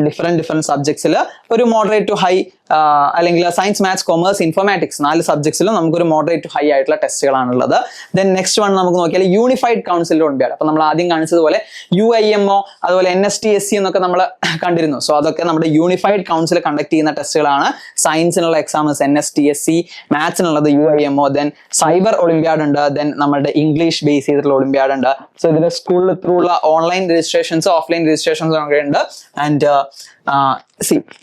ഡിഫറെന്റ് സബ്ജക്ട്സിൽ ഒരു മോഡറേറ്റ് ടു ഹൈ അല്ലെങ്കിൽ സയൻസ്, മാത്സ്, കൊമേഴ്സ്, ഇൻഫോർമാറ്റിക്സ് 4 സബ്ജക്ട്സിലും നമുക്കൊരു മോഡറേറ്റ് ടു ഹൈ ആയിട്ടുള്ള ടെസ്റ്റുകളാണുള്ളത്. ദെൻ നെക്സ്റ്റ് വൺ നമുക്ക് നോക്കിയാൽ യൂണിഫൈഡ് കൗൺസിൽ ഒളിമ്പ്യാഡ്. അപ്പൊ നമ്മൾ ആദ്യം കാണിച്ചതുപോലെ UIMO അതുപോലെ NSTSC എന്നൊക്കെ നമ്മൾ കണ്ടിരുന്നു. സോ അതൊക്കെ നമ്മുടെ യൂണിഫൈഡ് കൗൺസിൽ കണ്ടക്ട് ചെയ്യുന്ന ടെസ്റ്റുകളാണ്. സയൻസിനുള്ള എക്സാംസ് NSTSC, മാത്സിനുള്ളത് UIMO, ദെൻ സൈബർ ഒളിമ്പ്യാഡ് ഉണ്ട്, ദെൻ നമ്മുടെ ഇംഗ്ലീഷ് ബേസ് ചെയ്തിട്ടുള്ള ഒളിമ്പ്യാഡ് ഉണ്ട്. സോ ഇതിന്റെ സ്കൂളിൽ ത്രൂ ഉള്ള ഓൺലൈൻ രജിസ്ട്രേഷൻസ്, ഓഫ്ലൈൻ രജിസ്ട്രേഷൻസ് ഒക്കെ ഉണ്ട്. ആൻഡ്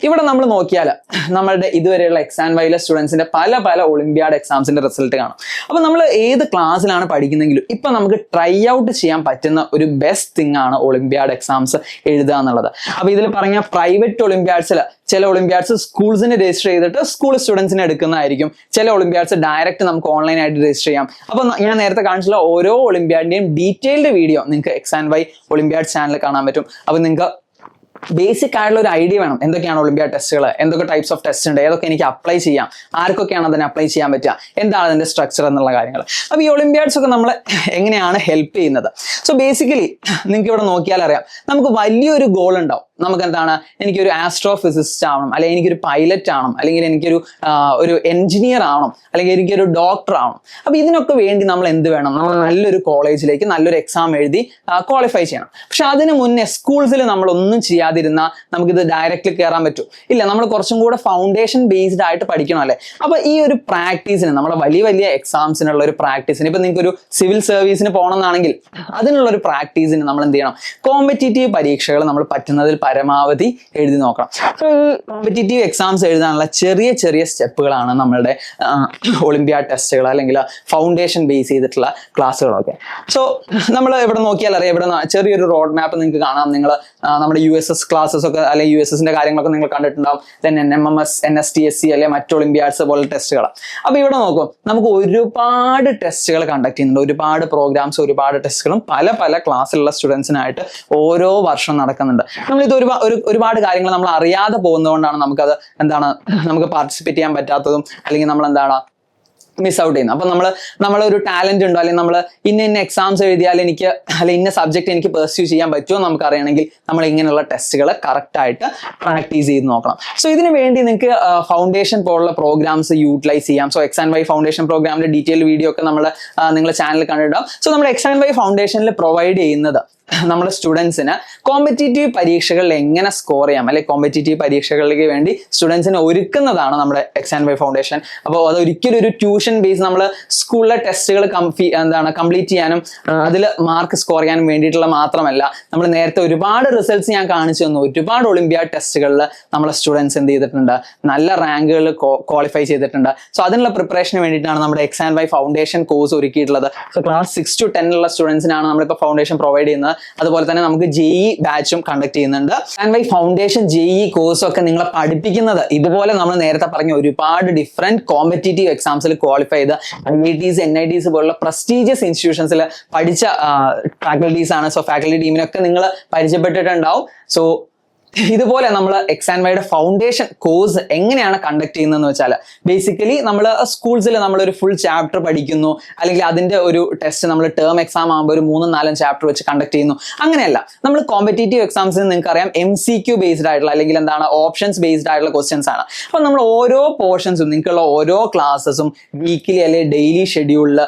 ഇവിടെ നമ്മൾ നോക്കിയാൽ നമ്മളുടെ ഇതുവരെയുള്ള എക്സാൻവൈയിലെ സ്റ്റുഡൻസിന്റെ പല ഒളിമ്പ്യാഡ് എക്സാംസിന്റെ റിസൾട്ട് കാണാം. അപ്പൊ നമ്മൾ ഏത് ക്ലാസ്സിലാണ് പഠിക്കുന്നെങ്കിലും ഇപ്പൊ നമുക്ക് ട്രൈ ഔട്ട് ചെയ്യാൻ പറ്റുന്ന ഒരു ബെസ്റ്റ് തിങ് ആണ് ഒളിമ്പ്യാഡ് എക്സാംസ് എഴുതുക എന്നുള്ളത്. അപ്പൊ ഇതിൽ പറഞ്ഞ പ്രൈവറ്റ് ഒളിമ്പ്യാഡ്സിൽ ചില ഒളിമ്പ്യാഡ്സ് സ്കൂൾസിന് രജിസ്റ്റർ ചെയ്തിട്ട് സ്കൂൾ സ്റ്റുഡൻസിന് എടുക്കുന്നതായിരിക്കും. ചില ഒളിമ്പ്യാഡ്സ് ഡയറക്റ്റ് നമുക്ക് ഓൺലൈൻ ആയിട്ട് രജിസ്റ്റർ ചെയ്യാം. അപ്പൊ ഞാൻ നേരത്തെ കാണിച്ചുള്ള ഓരോ ഒളിമ്പ്യാഡിന്റെയും ഡീറ്റെയിൽഡ് വീഡിയോ നിങ്ങൾക്ക് എക്സാൻവൈ ഒളിമ്പ്യാഡ് ചാനലിൽ കാണാൻ പറ്റും. അപ്പൊ നിങ്ങൾക്ക് ബേസിക് ആയിട്ടുള്ള ഒരു ഐഡിയ വേണം. എന്തൊക്കെയാണ് ഒളിമ്പ്യാഡ് ടെസ്റ്റുകൾ, എന്തൊക്കെ ടൈപ്സ് ഓഫ് ടെസ്റ്റ് ഉണ്ട്, ഏതൊക്കെ എനിക്ക് അപ്ലൈ ചെയ്യാം, ആർക്കൊക്കെയാണ് അതിനെ അപ്ലൈ ചെയ്യാൻ പറ്റുക, എന്താണ് അതിന്റെ സ്ട്രക്ചർ എന്നുള്ള കാര്യങ്ങൾ. അപ്പൊ ഈ ഒളിമ്പ്യാഡ്സ് ഒക്കെ നമ്മളെ എങ്ങനെയാണ് ഹെൽപ്പ് ചെയ്യുന്നത്? സോ ബേസിക്കലി നിങ്ങൾക്ക് ഇവിടെ നോക്കിയാൽ അറിയാം നമുക്ക് വലിയൊരു ഗോൾ ഉണ്ടാവും. നമുക്ക് എന്താണ്, എനിക്കൊരു ആസ്ട്രോഫിസിസ്റ്റ് ആവണം, അല്ലെങ്കിൽ എനിക്കൊരു പൈലറ്റ് ആവണം, അല്ലെങ്കിൽ എനിക്കൊരു എഞ്ചിനീയർ ആവണം, അല്ലെങ്കിൽ എനിക്കൊരു ഡോക്ടർ ആവണം. അപ്പൊ ഇതിനൊക്കെ വേണ്ടി നമ്മൾ എന്ത് വേണം, നമ്മൾ നല്ലൊരു കോളേജിലേക്ക് നല്ലൊരു എക്സാം എഴുതി ക്വാളിഫൈ ചെയ്യണം. പക്ഷെ അതിന് മുന്നേ സ്കൂൾസിൽ നമ്മൾ ഒന്നും ചെയ്യാതിരുന്നാൽ നമുക്കിത് ഡയറക്റ്റ്ലി കയറാൻ പറ്റും ഇല്ല. നമ്മൾ കുറച്ചും കൂടെ ഫൗണ്ടേഷൻ ബേസ്ഡ് ആയിട്ട് പഠിക്കണം അല്ലേ. അപ്പൊ ഈ ഒരു പ്രാക്ടീസിന്, നമ്മുടെ വലിയ എക്സാംസിനുള്ള ഒരു പ്രാക്ടീസിന്, ഇപ്പൊ നിങ്ങൾക്ക് ഒരു സിവിൽ സർവീസിന് പോകണമെന്നാണെങ്കിൽ അതിനുള്ള ഒരു പ്രാക്ടീസിന് നമ്മൾ എന്ത് ചെയ്യണം, കോമ്പറ്റീറ്റീവ് പരീക്ഷകൾ നമ്മൾ പറ്റുന്നതിൽ പരമാവധി എഴുതി നോക്കണം. സോ ഈ കോമ്പറ്റീറ്റീവ് എക്സാംസ് എഴുതാനുള്ള ചെറിയ സ്റ്റെപ്പുകളാണ് നമ്മളുടെ ഒളിമ്പ്യാഡ് ടെസ്റ്റുകൾ അല്ലെങ്കിൽ ഫൗണ്ടേഷൻ ബേസ് ചെയ്തിട്ടുള്ള ക്ലാസ്സുകളൊക്കെ. സോ നമ്മൾ ഇവിടെ നോക്കിയാൽ അറിയാം, ഇവിടെ ചെറിയൊരു റോഡ് മാപ്പ് നിങ്ങൾക്ക് കാണാം. നിങ്ങൾ നമ്മുടെ USS ക്ലാസ്സസ് ഒക്കെ അല്ലെങ്കിൽ USSന്റെ കാര്യങ്ങളൊക്കെ നിങ്ങൾ കണ്ടിട്ടുണ്ടാവും. ദെൻ NMMS, NSTSC അല്ലെങ്കിൽ മറ്റ് ഒളിമ്പ്യാഡ്സ് പോലെ ടെസ്റ്റുകൾ. അപ്പൊ ഇവിടെ നോക്കും, നമുക്ക് ഒരുപാട് ടെസ്റ്റുകൾ കണ്ടക്ട് ചെയ്യുന്നുണ്ട്, ഒരുപാട് പ്രോഗ്രാംസ്, ഒരുപാട് ടെസ്റ്റുകളും പല ക്ലാസ്സിലുള്ള സ്റ്റുഡൻസിനായിട്ട് ഓരോ വർഷം നടക്കുന്നുണ്ട്. നമ്മളിത് ഒരുപാട് കാര്യങ്ങൾ നമ്മൾ അറിയാതെ പോകുന്നതുകൊണ്ടാണ് നമുക്കത് എന്താണ്, നമുക്ക് പാർട്ടിസിപ്പേറ്റ് ചെയ്യാൻ പറ്റാത്തതും അല്ലെങ്കിൽ നമ്മൾ എന്താണ് മിസ് ഔട്ട് ചെയ്യുന്നത്. അപ്പൊ നമ്മളൊരു ടാലന്റ് ഉണ്ടോ, അല്ലെങ്കിൽ നമ്മൾ ഇന്ന എക്സാംസ് എഴുതിയാൽ എനിക്ക് അല്ലെങ്കിൽ ഇന്ന സബ്ജക്ട് എനിക്ക് പെർസ്യൂ ചെയ്യാൻ പറ്റുമോ നമുക്ക് അറിയണമെങ്കിൽ നമ്മൾ ഇങ്ങനെയുള്ള ടെസ്റ്റുകൾ കറക്റ്റ് ആയിട്ട് പ്രാക്ടീസ് ചെയ്ത് നോക്കണം. സോ ഇതിനു വേണ്ടി നിങ്ങൾക്ക് ഫൗണ്ടേഷൻ പോലുള്ള പ്രോഗ്രാംസ് യൂട്ടിലൈസ് ചെയ്യാം. So X and Y foundation പ്രോഗ്രാമിന്റെ ഡീറ്റെയിൽ വീഡിയോ ഒക്കെ നിങ്ങളുടെ ചാനലിൽ കണ്ടിട്ടുണ്ടാവും. സോ നമ്മുടെ എക്സ് ആൻഡ് വൈ ഫൗണ്ടേഷനിൽ പ്രൊവൈഡ് ചെയ്യുന്നത് നമ്മുടെ സ്റ്റുഡൻസിന് കോമ്പറ്റീറ്റീവ് പരീക്ഷകളിൽ എങ്ങനെ സ്കോർ ചെയ്യാം, അല്ലെങ്കിൽ കോമ്പറ്റീറ്റീവ് പരീക്ഷകളിലേക്ക് വേണ്ടി സ്റ്റുഡൻസിനെ ഒരുക്കുന്നതാണ് നമ്മുടെ എക്സ് ആൻഡ് വൈ ഫൗണ്ടേഷൻ. അപ്പോൾ അത് ഒരിക്കലും ഒരു ട്യൂഷൻ ബേസ് നമ്മൾ സ്കൂളിലെ ടെസ്റ്റുകൾ കംപ്ലീറ്റ് ചെയ്യാനും അതിൽ മാർക്ക് സ്കോർ ചെയ്യാനും വേണ്ടിയിട്ടുള്ള മാത്രമല്ല. നമ്മൾ നേരത്തെ ഒരുപാട് റിസൾട്ട്സ് ഞാൻ കാണിച്ചു തന്നു. ഒരുപാട് ഒളിമ്പിയാഡ് ടെസ്റ്റുകളിൽ നമ്മളെ സ്റ്റുഡൻസ് എന്ത് ചെയ്തിട്ടുണ്ട്, നല്ല റാങ്കുകൾ ക്വാളിഫൈ ചെയ്തിട്ടുണ്ട്. സോ അതിനുള്ള പ്രിപ്പറേഷന് വേണ്ടിയിട്ടാണ് നമ്മുടെ X and Y foundation course ഒരുക്കിയിട്ടുള്ളത്. സോ ക്ലാസ് 6 to 10 ഉള്ള സ്റ്റുഡൻസിനാണ് നമ്മളിപ്പോൾ ഫൗണ്ടേഷൻ പ്രൊവൈഡ് ചെയ്യുന്നത്. അതുപോലെ തന്നെ നമുക്ക് JEE ബാച്ചും കണ്ടക്ട് ചെയ്യുന്നുണ്ട്. ആൻഡ് വൈ ഫൗണ്ടേഷൻ JEE കോഴ്സും ഒക്കെ നിങ്ങളെ പഠിപ്പിക്കുന്നത് ഇതുപോലെ നമ്മൾ നേരത്തെ പറഞ്ഞ ഒരുപാട് ഡിഫറെന്റ് കോമ്പറ്റീറ്റീവ് എക്സാംസിൽ ക്വാളിഫൈ ചെയ്ത് IITs NITs പോലുള്ള പ്രസ്റ്റീജിയസ് ഇൻസ്റ്റിറ്റ്യൂഷൻസിൽ പഠിച്ച ഫാക്കൽറ്റീസ് ആണ്. സോ ഫാക്കൽറ്റി ടീമിനൊക്കെ നിങ്ങൾ പരിചയപ്പെട്ടിട്ടുണ്ടാവും. സോ ഇതുപോലെ നമ്മൾ എക്സ് ആൻഡ് വൈയുടെ ഫൗണ്ടേഷൻ കോഴ്സ് എങ്ങനെയാണ് കണ്ടക്ട് ചെയ്യുന്നതെന്ന് വെച്ചാൽ, ബേസിക്കലി നമ്മൾ സ്കൂൾസിൽ നമ്മളൊരു ഫുൾ ചാപ്റ്റർ പഠിക്കുന്നു, അല്ലെങ്കിൽ അതിന്റെ ഒരു ടെസ്റ്റ് നമ്മൾ ടേം എക്സാം ആകുമ്പോൾ ഒരു 3-4 ചാപ്റ്റർ വെച്ച് കണ്ടക്ട് ചെയ്യുന്നു. അങ്ങനെയല്ല, നമ്മൾ കോമ്പറ്റീറ്റീവ് എക്സാംസിന് നിങ്ങൾക്ക് അറിയാം MCQ ബേസ്ഡ് ആയിട്ടുള്ള, അല്ലെങ്കിൽ എന്താണ് ഓപ്ഷൻസ് ബേസ്ഡ് ആയിട്ടുള്ള ക്വസ്റ്റ്യൻസ് ആണ്. അപ്പൊ നമ്മൾ ഓരോ പോർഷൻസും നിങ്ങൾക്കുള്ള ഓരോ ക്ലാസ്സസും വീക്കിലി അല്ലെങ്കിൽ ഡെയിലി ഷെഡ്യൂളിൽ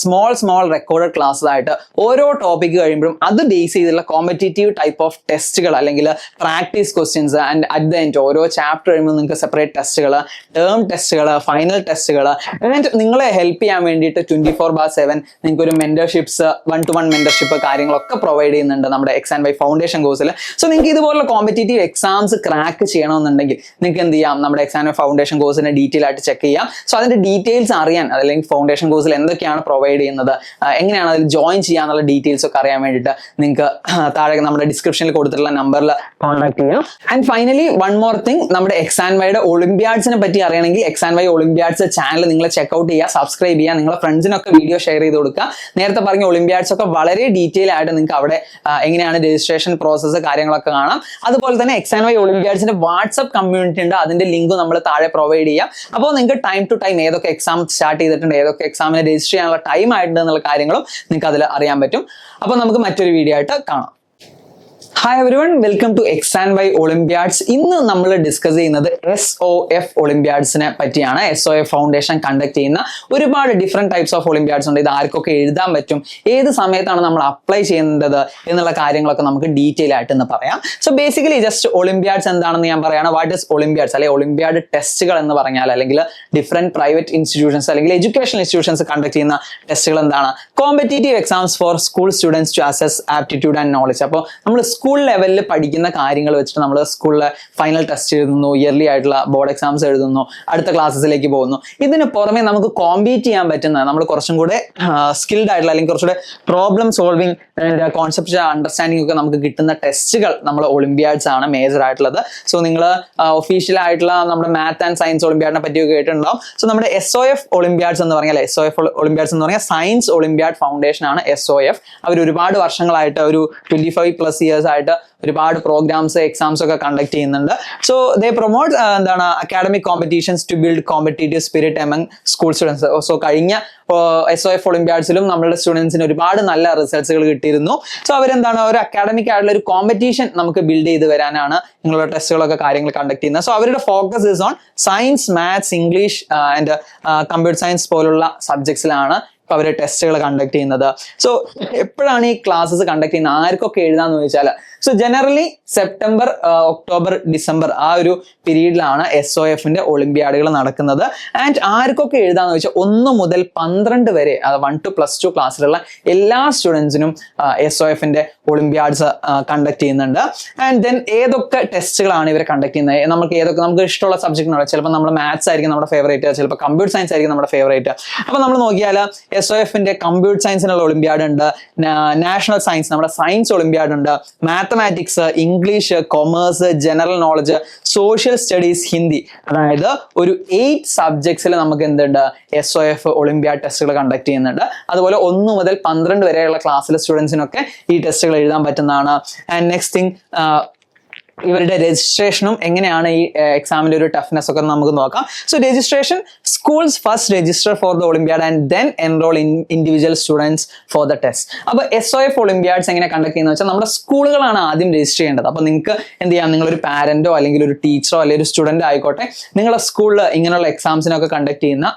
സ്മോൾ റെക്കോർഡഡ് ക്ലാസ്സസ് ആയിട്ട് ഓരോ ടോപ്പിക് കഴിയുമ്പോഴും അത് ബേസ് ചെയ്തുള്ള കോമ്പറ്റീറ്റീവ് ടൈപ്പ് ഓഫ് ടെസ്റ്റുകൾ അല്ലെങ്കിൽ practice questions and at the end ഓരോ ചാപ്റ്റർ കഴിയുമ്പോൾ നിങ്ങൾക്ക് സെപ്പറേറ്റ് ടെസ്റ്റുകൾ, ടേം ടെസ്റ്റുകൾ, ഫൈനൽ ടെസ്റ്റുകൾ, ആൻഡ് നിങ്ങളെ ഹെൽപ്പ് ചെയ്യാൻ വേണ്ടിയിട്ട് 24/7 നിങ്ങൾക്ക് ഒരു മെന്റർഷിപ്സ്, 1-to-1 മെന്റർഷിപ്പ് കാര്യങ്ങളൊക്കെ പ്രൊവൈഡ് ചെയ്യുന്നുണ്ട് നമ്മുടെ എക്സ് ആൻഡ് വൈ ഫൗണ്ടേഷൻ കോഴ്സിൽ. സോ നിങ്ങൾക്ക് ഇതുപോലുള്ള കോമ്പറ്റീറ്റീവ് എക്സാംസ് ക്രാക്ക് ചെയ്യണമെന്നുണ്ടെങ്കിൽ നിങ്ങൾക്ക് എന്ത് ചെയ്യാം, നമ്മുടെ എക്സ് ആൻഡ് വൈ ഫൗണ്ടേഷൻ കോഴ്സിനെ ഡീറ്റെയിൽ ആയിട്ട് ചെക്ക് ചെയ്യാം. സോ അതിന്റെ ഡീറ്റെയിൽസ് അറിയാൻ, അല്ലെങ്കിൽ ഫൗണ്ടേഷൻ കോഴ്സിൽ എന്തൊക്കെയാണ് പ്രൊവൈഡ് ചെയ്യുന്നത്, എങ്ങനെയാണ് അതിൽ ജോയിൻ ചെയ്യാന്നുള്ള ഡീറ്റെയിൽസ് ഒക്കെ അറിയാൻ വേണ്ടിയിട്ട് നിങ്ങൾക്ക് താഴെ നമ്മുടെ ഡിസ്ക്രിപ്ഷനിൽ കൊടുത്തിട്ടുള്ള നമ്പറിൽ കോൺടാക്ട് ചെയ്യാം. And finally one more thing, നമ്മുടെ എക്സ് ആൻഡ് വൈയുടെ ഒളിമ്പ്യാഡ്സിനെ പറ്റി അറിയണമെങ്കിൽ എക്സ് ആൻഡ് വൈ ഒളിമ്പ്യാഡ്സ് ചാനൽ നിങ്ങൾ ചെക്ക്ഔട്ട് ചെയ്യുക, സബ്സ്ക്രൈബ് ചെയ്യുക, നിങ്ങളുടെ ഫ്രണ്ട്സിനൊക്കെ വീഡിയോ ഷെയർ ചെയ്ത് കൊടുക്കുക. നേരത്തെ പറഞ്ഞ ഒളിമ്പ്യാഡ്സ് ഒക്കെ വളരെ ഡീറ്റെയിൽ ആയിട്ട് നിങ്ങൾക്ക് അവിടെ എങ്ങനെയാണ് രജിസ്ട്രേഷൻ പ്രോസസ്സ് കാര്യങ്ങളൊക്കെ കാണാം. അതുപോലെ തന്നെ എക്സ് ആൻഡ് വൈ ഒളിമ്പ്യാഡ്സിന്റെ വാട്സ്ആപ്പ് കമ്മ്യൂണിറ്റി ഉണ്ട്, അതിന്റെ ലിങ്ക് നമ്മൾ താഴെ പ്രൊവൈഡ് ചെയ്യാം. അപ്പോൾ നിങ്ങൾക്ക് ടൈം ടു ടൈം ഏതൊക്കെ എക്സാം സ്റ്റാർട്ട് ചെയ്തിട്ടുണ്ട്, ഏതൊക്കെ എക്സാമിന് രജിസ്റ്റർ ചെയ്യാനുള്ള ടൈം ആയിട്ടുണ്ട് എന്നുള്ള കാര്യങ്ങളും നിങ്ങൾക്ക് അതിൽ അറിയാൻ പറ്റും. അപ്പോൾ നമുക്ക് മറ്റൊരു വീഡിയോ ആയിട്ട് കാണാം. Hi everyone, welcome to X and Y olympiads. ഇന്ന് നമ്മൾ ഡിസ്കസ് ചെയ്യുന്നത് SOF ഒളിമ്പ്യാഡ്സിനെ പറ്റിയാണ്. SOF ഫൗണ്ടേഷൻ കണ്ടക്ട് ചെയ്യുന്ന ഒരുപാട് ഡിഫറെന്റ് ടൈപ്സ് ഓഫ് ഒളിമ്പ്യാഡ്സ് ഉണ്ട്. ഇത് ആർക്കൊക്കെ എഴുതാൻ പറ്റും, ഏത് സമയത്താണ് നമ്മൾ അപ്ലൈ ചെയ്യേണ്ടത് എന്നുള്ള കാര്യങ്ങളൊക്കെ നമുക്ക് ഡീറ്റെയിൽ ആയിട്ട് ഇന്ന് പറയാം. സോ ബേസിക്കലി ജസ്റ്റ് ഒളിമ്പ്യാഡ്സ് എന്താണെന്ന് ഞാൻ പറയാണ്. വാട്ട് ഇസ് ഒളിമ്പ്യാഡ്സ്, അല്ലെങ്കിൽ ഒളിമ്പ്യാഡ് ടെസ്റ്റുകൾ എന്ന് പറഞ്ഞാൽ, അല്ലെങ്കിൽ ഡിഫറെന്റ് പ്രൈവറ്റ് ഇൻസ്റ്റിറ്റ്യൂഷൻസ് അല്ലെങ്കിൽ എഡ്യൂക്കേഷൻ ഇൻസ്റ്റിറ്റ്യൂഷൻസ് കണ്ടക്ട് ചെയ്യുന്ന ടെസ്റ്റുകൾ എന്താണ്? Competitive exams for school students to assess aptitude and knowledge. അപ്പോൾ നമ്മൾ സ്കൂൾ ലെവലിൽ പഠിക്കുന്ന കാര്യങ്ങൾ വെച്ചിട്ട് നമ്മൾ സ്കൂളിലെ ഫൈനൽ ടെസ്റ്റ് എഴുതുന്നു, ഇയർലി ആയിട്ടുള്ള ബോർഡ് എക്സാംസ് എഴുതുന്നു, അടുത്ത ക്ലാസ്സസിലേക്ക് പോകുന്നു. ഇതിന് പുറമെ നമുക്ക് കോമ്പീറ്റ് ചെയ്യാൻ പറ്റുന്ന, നമ്മൾ കുറച്ചും കൂടെ സ്കിൽഡ് ആയിട്ടുള്ള, അല്ലെങ്കിൽ കുറച്ചുകൂടെ problem solving and concept understanding ഒക്കെ നമുക്ക് കിട്ടുന്ന ടെസ്റ്റുകൾ നമ്മൾ ഒളിമ്പ്യാഡ്സ് ആണ് മേജർ ആയിട്ടുള്ളത്. സോ നിങ്ങൾ ഒഫീഷ്യൽ ആയിട്ടുള്ള നമ്മുടെ മാത്ത് ആൻഡ് സയൻസ് ഒളിമ്പ്യാഡിനെ പറ്റിയൊക്കെ കേട്ടിട്ടുണ്ടാവും. സോ നമ്മുടെ SOF ഒളിമ്പ്യാഡ്സ് എന്ന് പറഞ്ഞാൽ, SOF ഒളിമ്പ്യാഡ്സ് എന്ന് പറഞ്ഞാൽ സയൻസ് ഒളിമ്പ്യാഡ് ഫൗണ്ടേഷൻ ആണ് SOF. അവർ ഒരുപാട് വർഷങ്ങളായിട്ട്, ഒരു 25+ ഇയേഴ്സ് ആയിട്ട് ഒരുപാട് പ്രോഗ്രാംസ്, എക്സാംസ് ഒക്കെ കണ്ടക്ട് ചെയ്യുന്നുണ്ട്. സോ ദേ പ്രൊമോട്ട് എന്താണ് academic competitions to build competitive spirit among school students. So കഴിഞ്ഞ SOF ഒളിമ്പ്യാഡ്സിലും നമ്മുടെ സ്റ്റുഡൻസിന് ഒരുപാട് നല്ല റിസൾട്ട്സുകൾ കിട്ടിയിരുന്നു. സോ അവരെന്താണ്, ഒരു അക്കാഡമിക് ആയിട്ടുള്ള ഒരു കോമ്പറ്റീഷൻ നമുക്ക് ബിൽഡ് ചെയ്ത് വരാനാണ് നിങ്ങളുടെ ടെസ്റ്റുകളൊക്കെ കാര്യങ്ങൾ കണ്ടക്ട് ചെയ്യുന്നത്. സോ അവരുടെ focus is on science, maths, English and computer science പോലുള്ള സബ്ജക്ട്സിലാണ് അവര് ടെസ്റ്റുകൾ കണ്ടക്ട് ചെയ്യുന്നത്. സോ എപ്പോഴാണ് ഈ ക്ലാസ്സസ് കണ്ടക്ട് ചെയ്യുന്നത്, ആർക്കൊക്കെ എഴുതാന്ന് ചോദിച്ചാൽ, so generally September, October, December ആ ഒരു പീരീഡിലാണ് SOFന്റെ ഒളിമ്പ്യാഡുകൾ നടക്കുന്നത്. ആൻഡ് ആർക്കൊക്കെ എഴുതാന്ന് ചോദിച്ചാൽ 1 മുതൽ 12 വരെ, 1 to +2 ക്ലാസ്സിലുള്ള എല്ലാ സ്റ്റുഡൻസിനും SOFന്റെ ഒളിമ്പ്യാഡ്സ് കണ്ടക്ട് ചെയ്യുന്നുണ്ട്. ആൻഡ് ദെൻ ഏതൊക്കെ ടെസ്റ്റുകളാണ് ഇവർ കണ്ടക്ട് ചെയ്യുന്നത്, നമുക്ക് ഇഷ്ടമുള്ള സബ്ജക്റ്റിനാണ്. ചിലപ്പോൾ നമ്മുടെ മാത്സ് ആയിരിക്കും നമ്മുടെ ഫേവറേറ്റ്, ചിലപ്പോൾ കമ്പ്യൂട്ടർ സയൻസ് ആയിരിക്കും നമ്മുടെ ഫേവറേറ്റ്. അപ്പൊ നമ്മൾ നോക്കിയാൽ SOFന്റെ കമ്പ്യൂട്ടർ സയൻസിനുള്ള ഒളിമ്പ്യാഡ് ഉണ്ട്, നാഷണൽ സയൻസ് നമ്മുടെ സയൻസ് ഒളിമ്പ്യാഡ് ഉണ്ട്, mathematics, English, commerce, general knowledge, social studies, Hindi. അതായത് ഒരു 8 സബ്ജക്ട്സിൽ നമുക്ക് എന്തുണ്ട്, SOF ഒളിമ്പ്യാഡ് ടെസ്റ്റുകൾ കണ്ടക്ട് ചെയ്യുന്നുണ്ട്. അതുപോലെ 1 മുതൽ 12 വരെയുള്ള ക്ലാസ്സിലെ സ്റ്റുഡൻസിനൊക്കെ ഈ ടെസ്റ്റുകൾ എഴുതാൻ പറ്റുന്നതാണ്. ആൻഡ് നെക്സ്റ്റ് തിങ്, ഇവരുടെ രജിസ്ട്രേഷനും എങ്ങനെയാണ് ഈ എക്സാമിന്റെ ഒരു ടഫ്നെസ് ഒക്കെ നമുക്ക് നോക്കാം. So registration, schools first register for the Olympiad and then enrol in individual students for the test. അപ്പൊ SOF ഒളിമ്പ്യാഡ്സ് എങ്ങനെ കണ്ടക്ട് ചെയ്യുന്നത് വെച്ചാൽ നമ്മുടെ സ്കൂളുകളാണ് ആദ്യം രജിസ്റ്റർ ചെയ്യേണ്ടത്. അപ്പൊ നിങ്ങൾക്ക് എന്ത് ചെയ്യാം, നിങ്ങളൊരു പാരന്റോ അല്ലെങ്കിൽ ഒരു ടീച്ചറോ അല്ലെങ്കിൽ ഒരു സ്റ്റുഡന്റോ ആയിക്കോട്ടെ, നിങ്ങളുടെ സ്കൂളിൽ ഇങ്ങനെയുള്ള എക്സാംസിനൊക്കെ കണ്ടക്ട് ചെയ്യുന്ന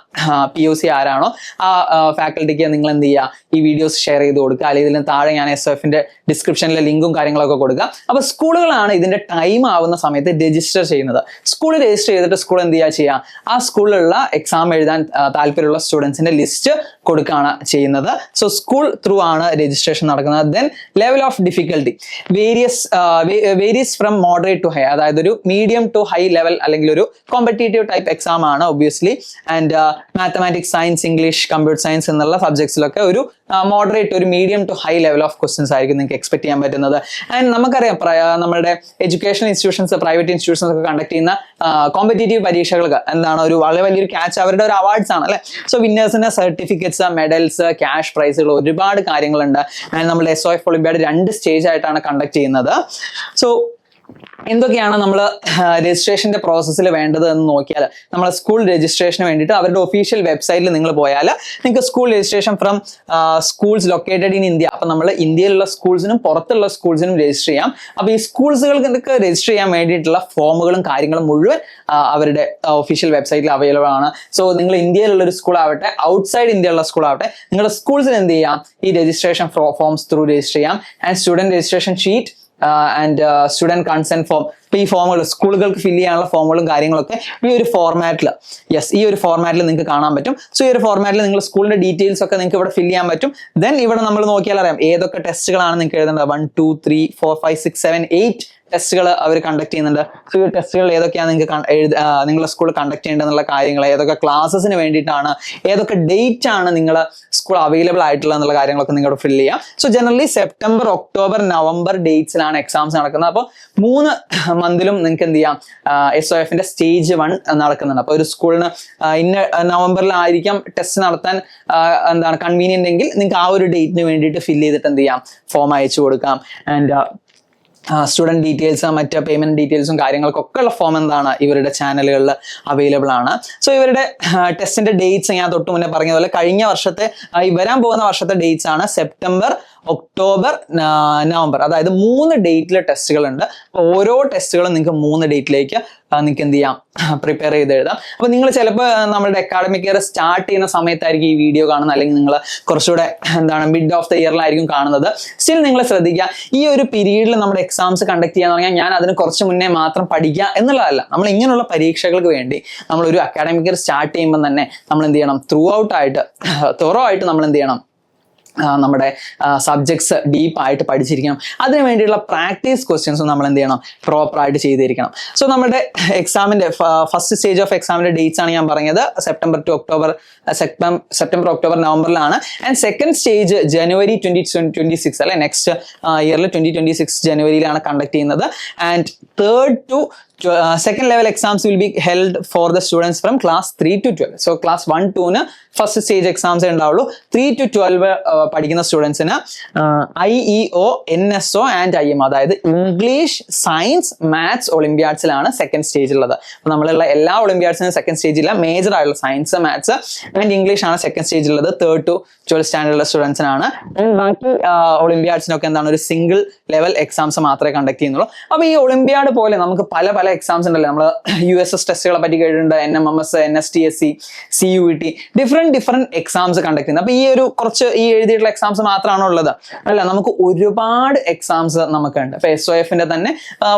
POC ആരാണോ ആ ഫാക്കൽറ്റിക്ക് നിങ്ങൾ എന്ത് ചെയ്യുക, ഈ വീഡിയോസ് ഷെയർ ചെയ്ത് കൊടുക്കുക. അല്ലെങ്കിൽ ഇതിന് താഴെ ഞാൻ SOFന്റെ ഡിസ്ക്രിപ്ഷനിലെ ലിങ്കും കാര്യങ്ങളൊക്കെ കൊടുക്കുക. അപ്പൊ സ്കൂളുകളാണ് ഇതിന്റെ ടൈം ആവുന്ന സമയത്ത് രജിസ്റ്റർ ചെയ്യുന്നത്. സ്കൂൾ രജിസ്റ്റർ ചെയ്തിട്ട് സ്കൂൾ എന്ത് ചെയ്യുക, ആ സ്കൂളിലുള്ള എക്സാം എഴുതാൻ താല്പര്യമുള്ള സ്റ്റുഡൻസിന്റെ ലിസ്റ്റ് കൊടുക്കുകയാണ് ചെയ്യുന്നത്. സോ സ്കൂൾ ത്രൂ ആണ് രജിസ്ട്രേഷൻ നടക്കുന്നത്. Then level of difficulty varies from moderate to high, അതായത് ഒരു മീഡിയം ടു ഹൈ ലെവൽ അല്ലെങ്കിൽ ഒരു കോമ്പറ്റേറ്റീവ് ടൈപ്പ് എക്സാം ആണ് obviously. And mathematics, science, English, computer science എന്നുള്ള സബ്ജക്ട്സിലൊക്കെ ഒരു മോഡറേറ്റ്, ഒരു medium to high level of questions ആയിരിക്കും നിങ്ങൾക്ക് എക്സ്പെക്ട് ചെയ്യാൻ പറ്റുന്നത്. ആൻഡ് നമുക്കറിയാം നമ്മുടെ എഡ്യൂക്കേഷൻ ഇൻസ്റ്റിറ്റ്യൂഷൻസ്, പ്രൈവറ്റ് ഇൻസ്റ്റിറ്റ്യൂഷൻസ് ഒക്കെ കണ്ടക്ട് ചെയ്യുന്ന കോമ്പറ്റേറ്റീവ് പരീക്ഷകൾക്ക് എന്താണ് ഒരു വളരെ വലിയൊരു ക്യാച്ച് അവരുടെ ഒരു അവാർഡ്സ് ആണ് അല്ലെ. സോ വിന്നേഴ്സിന് സർട്ടിഫിക്കറ്റ്സ്, മെഡൽസ്, ക്യാഷ് പ്രൈസുകൾ, ഒരുപാട് കാര്യങ്ങളുണ്ട്. ആൻഡ് നമ്മുടെ SOF ഒളിമ്പ്യാഡ് 2 സ്റ്റേജ് ആയിട്ടാണ് കണ്ടക്ട് ചെയ്യുന്നത്. സോ എന്തൊക്കെയാണ് നമ്മൾ രജിസ്ട്രേഷന്റെ പ്രോസസ്സിൽ വേണ്ടത് എന്ന് നോക്കിയാൽ, നമ്മൾ സ്കൂൾ രജിസ്ട്രേഷന് വേണ്ടിയിട്ട് അവരുടെ ഒഫീഷ്യൽ വെബ്സൈറ്റിൽ നിങ്ങൾ പോയാൽ നിങ്ങൾക്ക് school registration from schools located in India, അപ്പൊ നമ്മൾ ഇന്ത്യയിലുള്ള സ്കൂൾസിനും പുറത്തുള്ള സ്കൂൾസിനും രജിസ്റ്റർ ചെയ്യാം. അപ്പൊ ഈ സ്കൂൾസുകൾക്ക് രജിസ്റ്റർ ചെയ്യാൻ വേണ്ടിയിട്ടുള്ള ഫോമുകളും കാര്യങ്ങളും മുഴുവൻ അവരുടെ ഒഫീഷ്യൽ വെബ്സൈറ്റിൽ അവൈലബിൾ ആണ്. സോ നിങ്ങൾ ഇന്ത്യയിലുള്ള ഒരു സ്കൂൾ ആവട്ടെ, ഔട്ട്സൈഡ് ഇന്ത്യയിലുള്ള സ്കൂൾ ആവട്ടെ, നിങ്ങളുടെ സ്കൂൾസിന് എന്ത് ചെയ്യാം, ഈ രജിസ്ട്രേഷൻ ഫോംസ് ത്രൂ രജിസ്റ്റർ ചെയ്യാം. And student registration sheet and student consent form, ഈ ഫോമുകൾ സ്കൂളുകൾക്ക് ഫില്ല് ചെയ്യാനുള്ള ഫോമുകളും കാര്യങ്ങളൊക്കെ ഈ ഒരു ഫോർമാറ്റിൽ, ഈ ഒരു ഫോർമാറ്റിൽ നിങ്ങൾക്ക് കാണാൻ പറ്റും. സോ ഈ ഒരു ഫോർമാറ്റിൽ നിങ്ങൾ സ്കൂളിന്റെ ഡീറ്റെയിൽസ് ഒക്കെ നിങ്ങൾക്ക് ഇവിടെ ഫില്ല് ചെയ്യാൻ പറ്റും. ദെൻ ഇവിടെ നമ്മൾ നോക്കിയാൽ അറിയാം ഏതൊക്കെ ടെസ്റ്റുകളാണ് നിങ്ങൾക്ക് എഴുതേണ്ടത്. 1 2 3 4 5 6 7 8 ടെസ്റ്റുകൾ അവർ കണ്ടക്ട് ചെയ്യുന്നുണ്ട്. സോ ഈ ടെസ്റ്റുകൾ ഏതൊക്കെയാണ് നിങ്ങൾക്ക് നിങ്ങളുടെ സ്കൂൾ കണ്ടക്ട് ചെയ്യേണ്ടതെന്നുള്ള കാര്യങ്ങൾ, ഏതൊക്കെ ക്ലാസ്സസിന് വേണ്ടിയിട്ടാണ്, ഏതൊക്കെ ഡേറ്റ് ആണ് നിങ്ങൾ സ്കൂൾ അവൈലബിൾ ആയിട്ടുള്ള എന്നുള്ള കാര്യങ്ങളൊക്കെ നിങ്ങളുടെ ഫില്ല് ചെയ്യാം. So generally September, October, November ഡേറ്റ്സിലാണ് എക്സാംസ് നടക്കുന്നത്. അപ്പോൾ 3 മന്തിലും നിങ്ങൾക്ക് എന്ത് ചെയ്യാം, SOFന്റെ സ്റ്റേജ് 1 നടക്കുന്നുണ്ട്. അപ്പോൾ ഒരു സ്കൂളിന് ഇന്ന നവംബറിലായിരിക്കാം ടെസ്റ്റ് നടത്താൻ എന്താണ് കൺവീനിയന്റ് എങ്കിൽ നിങ്ങൾക്ക് ആ ഒരു ഡേറ്റിന് വേണ്ടിയിട്ട് ഫില്ല് ചെയ്തിട്ട് എന്ത് ചെയ്യാം, ഫോം അയച്ചു കൊടുക്കാം. ആൻഡ് സ്റ്റുഡന്റ് ഡീറ്റെയിൽസ്, മറ്റ് പേയ്മെന്റ് ഡീറ്റെയിൽസും കാര്യങ്ങൾക്കൊക്കെ ഉള്ള ഫോം എന്താണ് ഇവരുടെ ചാനലുകളിൽ അവൈലബിൾ ആണ്. സോ ഇവരുടെ ടെസ്റ്റിന്റെ ഡേറ്റ്സ് ഞാൻ തൊട്ട് മുന്നേ പറഞ്ഞതുപോലെ കഴിഞ്ഞ വർഷത്തെ വരാൻ പോകുന്ന വർഷത്തെ ഡേറ്റ്സ് ആണ് സെപ്റ്റംബർ, ഒക്ടോബർ, നവംബർ, അതായത് 3 ഡേറ്റിലെ ടെസ്റ്റുകളുണ്ട്. ഓരോ ടെസ്റ്റുകളും നിങ്ങൾക്ക് 3 ഡേറ്റിലേക്ക് നിങ്ങൾക്ക് എന്ത് ചെയ്യാം, പ്രിപ്പയർ ചെയ്ത് എഴുതാം. അപ്പൊ നിങ്ങൾ ചിലപ്പോൾ നമ്മുടെ അക്കാഡമിക് ഇയർ സ്റ്റാർട്ട് ചെയ്യുന്ന സമയത്തായിരിക്കും ഈ വീഡിയോ കാണുന്നത്, അല്ലെങ്കിൽ നിങ്ങൾ കുറച്ചുകൂടെ മിഡ് ഓഫ് ദ ഇയറിലായിരിക്കും കാണുന്നത്. സ്റ്റിൽ നിങ്ങൾ ശ്രദ്ധിക്കുക, ഈ ഒരു പീരീഡിൽ നമ്മുടെ എക്സാംസ് കണ്ടക്ട് ചെയ്യാന്ന് പറഞ്ഞാൽ ഞാൻ അതിന് കുറച്ച് മുന്നേ മാത്രം പഠിക്കുക എന്നുള്ളതല്ല. നമ്മൾ ഇങ്ങനെയുള്ള പരീക്ഷകൾക്ക് വേണ്ടി നമ്മൾ ഒരു അക്കാഡമിക് ഇയർ സ്റ്റാർട്ട് ചെയ്യുമ്പോൾ തന്നെ നമ്മൾ എന്ത് ചെയ്യണം, ത്രോ ആയിട്ട് നമ്മൾ എന്ത് ചെയ്യണം, നമ്മുടെ സബ്ജക്ട്സ് ഡീപ്പായിട്ട് പഠിച്ചിരിക്കണം. അതിനു വേണ്ടിയുള്ള പ്രാക്ടീസ് ക്വസ്റ്റ്യൻസും നമ്മൾ എന്ത് ചെയ്യണം, പ്രോപ്പറായിട്ട് ചെയ്തിരിക്കണം. സോ നമ്മുടെ എക്സാമിന്റെ ഫസ്റ്റ് സ്റ്റേജ് ഓഫ് എക്സാമിന്റെ ഡേറ്റ്സ് ആണ് ഞാൻ പറഞ്ഞത്. സെപ്റ്റംബർ, ഒക്ടോബർ, നവംബറിലാണ്. ആൻഡ് സെക്കൻഡ് സ്റ്റേജ് ജനുവരി 2026 അല്ലെ, നെക്സ്റ്റ് ഇയറിൽ 2026 ജനുവരിയിലാണ് കണ്ടക്ട് ചെയ്യുന്നത്. And third to second level exams will be held for the students from class 3 to 12. So class 1 2 first stage exams ഉണ്ടാവുള്ളൂ. 3 to 12 പഠിക്കുന്ന സ്റ്റുഡൻസിന് IEO, NSO ആൻഡ് IM, അതായത് English, science, maths ഒളിമ്പ്യാഡ്സിലാണ് second stage ഉള്ളത്. അപ്പൊ നമ്മളുള്ള എല്ലാ ഒളിമ്പ്യാഡ്സിനും സെക്കൻഡ് സ്റ്റേജില്ല. മേജർ ആയിട്ടുള്ള സയൻസ്, മാത്സ് ആൻഡ് ഇംഗ്ലീഷ് ആണ് സെക്കൻഡ് സ്റ്റേജ് ഉള്ളത്. 3rd to 12th സ്റ്റാൻഡേർഡിലുള്ള സ്റ്റുഡൻസിനാണ്. ബാക്കി ഒളിമ്പ്യാഡ്സിനൊക്കെ എന്താണ് ഒരു സിംഗിൾ ലെവൽ എക്സാംസ് മാത്രമേ കണ്ടക്ട് ചെയ്യുന്നുള്ളൂ. അപ്പൊ ഈ ഒളിമ്പ്യാഡ് പോലെ നമുക്ക് പല എക്സാംസ് ഉണ്ടല്ലോ. നമ്മൾ USS ടെസ്റ്റുകളെ പറ്റി കേട്ടിട്ടുണ്ട്, NMMS, NSTSC, CUET, different exams conduct ചെയ്യുന്നത്. അപ്പൊ ഈ ഒരു കുറച്ച് ഈ എഴുതിയിട്ടുള്ള എക്സാംസ് മാത്രമാണോ ഉള്ളത്? അല്ല, നമുക്ക് ഒരുപാട് എക്സാംസ് നമുക്കുണ്ട്. ഇപ്പൊ SOFന്റെ തന്നെ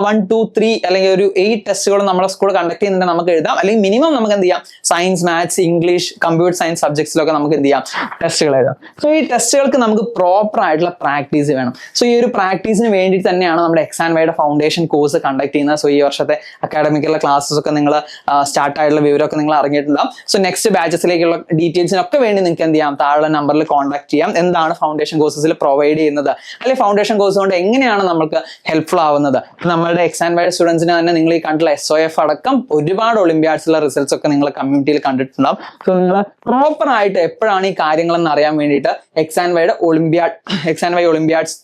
1 2 3 അല്ലെങ്കിൽ ഒരു 8 ടെസ്റ്റുകൾ നമ്മളെ സ്കൂൾ കണ്ടക്ട് ചെയ്യുന്നുണ്ട്, നമുക്ക് എഴുതാം. അല്ലെങ്കിൽ മിനിമം നമുക്ക് എന്ത് ചെയ്യാം, science, maths, English, computer science സബ്ജക്ട്സിലൊക്കെ നമുക്ക് എന്ത് ചെയ്യാം, ടെസ്റ്റുകൾ എഴുതാം. സോ ഈ ടെസ്റ്റുകൾക്ക് നമുക്ക് പ്രോപ്പർ ആയിട്ടുള്ള പ്രാക്ടീസ് വേണം. സോ ഈ ഒരു പ്രാക്ടീസിന് വേണ്ടി തന്നെയാണ് നമ്മുടെ എക്സാം വൈയുടെ ഫൗണ്ടേഷൻ കോഴ്സ് കണ്ടക്ട് ചെയ്യുന്നത്. സോ ഈ വർഷത്തെ അക്കാഡമിക്കുള്ള ക്ലാസ്സസ് ഒക്കെ നിങ്ങൾ സ്റ്റാർട്ട് ആയിട്ടുള്ള വിവരമൊക്കെ നിങ്ങൾ അറിഞ്ഞിട്ടുണ്ടാവും. സോ നെക്സ്റ്റ് ബാച്ചസിലേക്കുള്ള ഡീറ്റെയിൽസിനൊക്കെ വേണ്ടി നിങ്ങൾക്ക് എന്ത് ചെയ്യാം, താഴെ നമ്പറിൽ കോൺടാക്ട് ചെയ്യാം. എന്താണ് ഫൗണ്ടേഷൻ കോഴ്സസിൽ പ്രൊവൈഡ് ചെയ്യുന്നത്, അല്ലെങ്കിൽ ഫൗണ്ടേഷൻ കോഴ്സ് കൊണ്ട് എങ്ങനെയാണ് നമുക്ക് ഹെൽപ്ഫുൾ ആവുന്നത്. നമ്മുടെ എക്സാം വൈഡ് സ്റ്റുഡൻസിന് തന്നെ നിങ്ങൾ ഈ കണ്ടുള്ള SOF അടക്കം ഒരുപാട് ഒളിമ്പ്യാഡ്സിലെ റിസൾട്ട്സ് ഒക്കെ നിങ്ങൾ കമ്മ്യൂണിറ്റിയിൽ കണ്ടിട്ടുണ്ടാവും. സോ നിങ്ങൾ പ്രോപ്പർ ആയിട്ട് എപ്പോഴാണ് ഈ കാര്യങ്ങളെന്ന് അറിയാൻ വേണ്ടിയിട്ട് X and Y olympiads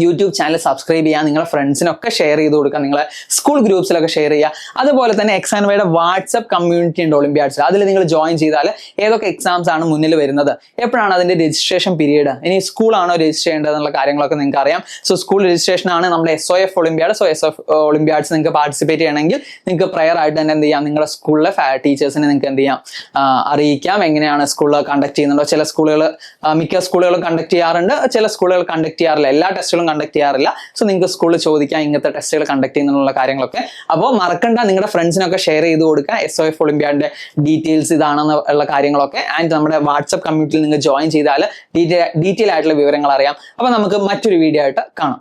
YouTube channel subscribe ചെയ്യുക, നിങ്ങളുടെ ഫ്രണ്ട്സിനൊക്കെ ഷെയർ ചെയ്ത് കൊടുക്കുക, നിങ്ങളെ സ്കൂൾ ഗ്രൂപ്പ്സിലൊക്കെ ഷെയർ ചെയ്യുക. അതുപോലെ തന്നെ എക്സാൻവയുടെ വാട്സ്ആപ്പ് കമ്മ്യൂണിറ്റി ഉണ്ട് ഒളിമ്പ്യാഡ്സിൽ, അതിൽ നിങ്ങൾ ജോയിൻ ചെയ്താൽ ഏതൊക്കെ എക്സാംസ് ആണ് മുന്നിൽ വരുന്നത്, എപ്പോഴാണ് അതിന്റെ രജിസ്ട്രേഷൻ പീരീഡ്, ഇനി സ്കൂളാണോ രജിസ്റ്റർ ചെയ്യേണ്ടത് എന്നുള്ള കാര്യങ്ങളൊക്കെ നിങ്ങൾക്ക് അറിയാം. സോ സ്കൂൾ രജിസ്ട്രേഷൻ ആണ് നമ്മുടെ SOF ഒളിമ്പ്യാഡ്. സോ SOF ഒളിമ്പ്യാഡ്സ് നിങ്ങൾക്ക് പാർട്ടിസിപ്പേറ്റ് ചെയ്യണമെങ്കിൽ നിങ്ങൾക്ക് പ്രയർ ആയിട്ട് തന്നെ എന്ത് ചെയ്യാം, നിങ്ങളുടെ സ്കൂളിലെ ടീച്ചേഴ്സിനെ നിങ്ങൾക്ക് എന്ത് ചെയ്യാം, അറിയിക്കാം എങ്ങനെയാണ് സ്കൂളിൽ കണ്ടക്ട് ചെയ്യുന്നുണ്ടോ. ചില സ്കൂളുകൾ, മിക്ക സ്കൂളുകളും കണ്ടക്ട് ചെയ്യാറുണ്ട്, ചില സ്കൂളുകൾ കണ്ടക്ട് ചെയ്യാറില്ല, എല്ലാ ടെസ്റ്റുകളും കണ്ടക്ട് ചെയ്യാറില്ല. സോ നിങ്ങൾക്ക് സ്കൂളിൽ ചോദിക്കാം ഇങ്ങനത്തെ ടെസ്റ്റുകൾ കണ്ടക്ട് ചെയ്യുന്നുള്ള കാര്യങ്ങളൊക്കെ. അപ്പോൾ മറക്കണ്ട, നിങ്ങളുടെ ഫ്രണ്ട്സിനൊക്കെ ഷെയർ ചെയ്ത് കൊടുക്കുക SOF ഒളിമ്പ്യാഡിന്റെ ഡീറ്റെയിൽസ് ഇതാണെന്നുള്ള കാര്യങ്ങളൊക്കെ. ആൻഡ് നമ്മുടെ വാട്സ്ആപ്പ് കമ്മ്യൂണിറ്റിയിൽ നിങ്ങൾ ജോയിൻ ചെയ്താൽ ഡീറ്റെയിൽ ആയിട്ടുള്ള വിവരങ്ങൾ അറിയാം. അപ്പോൾ നമുക്ക് മറ്റൊരു വീഡിയോ ആയിട്ട് കാണാം.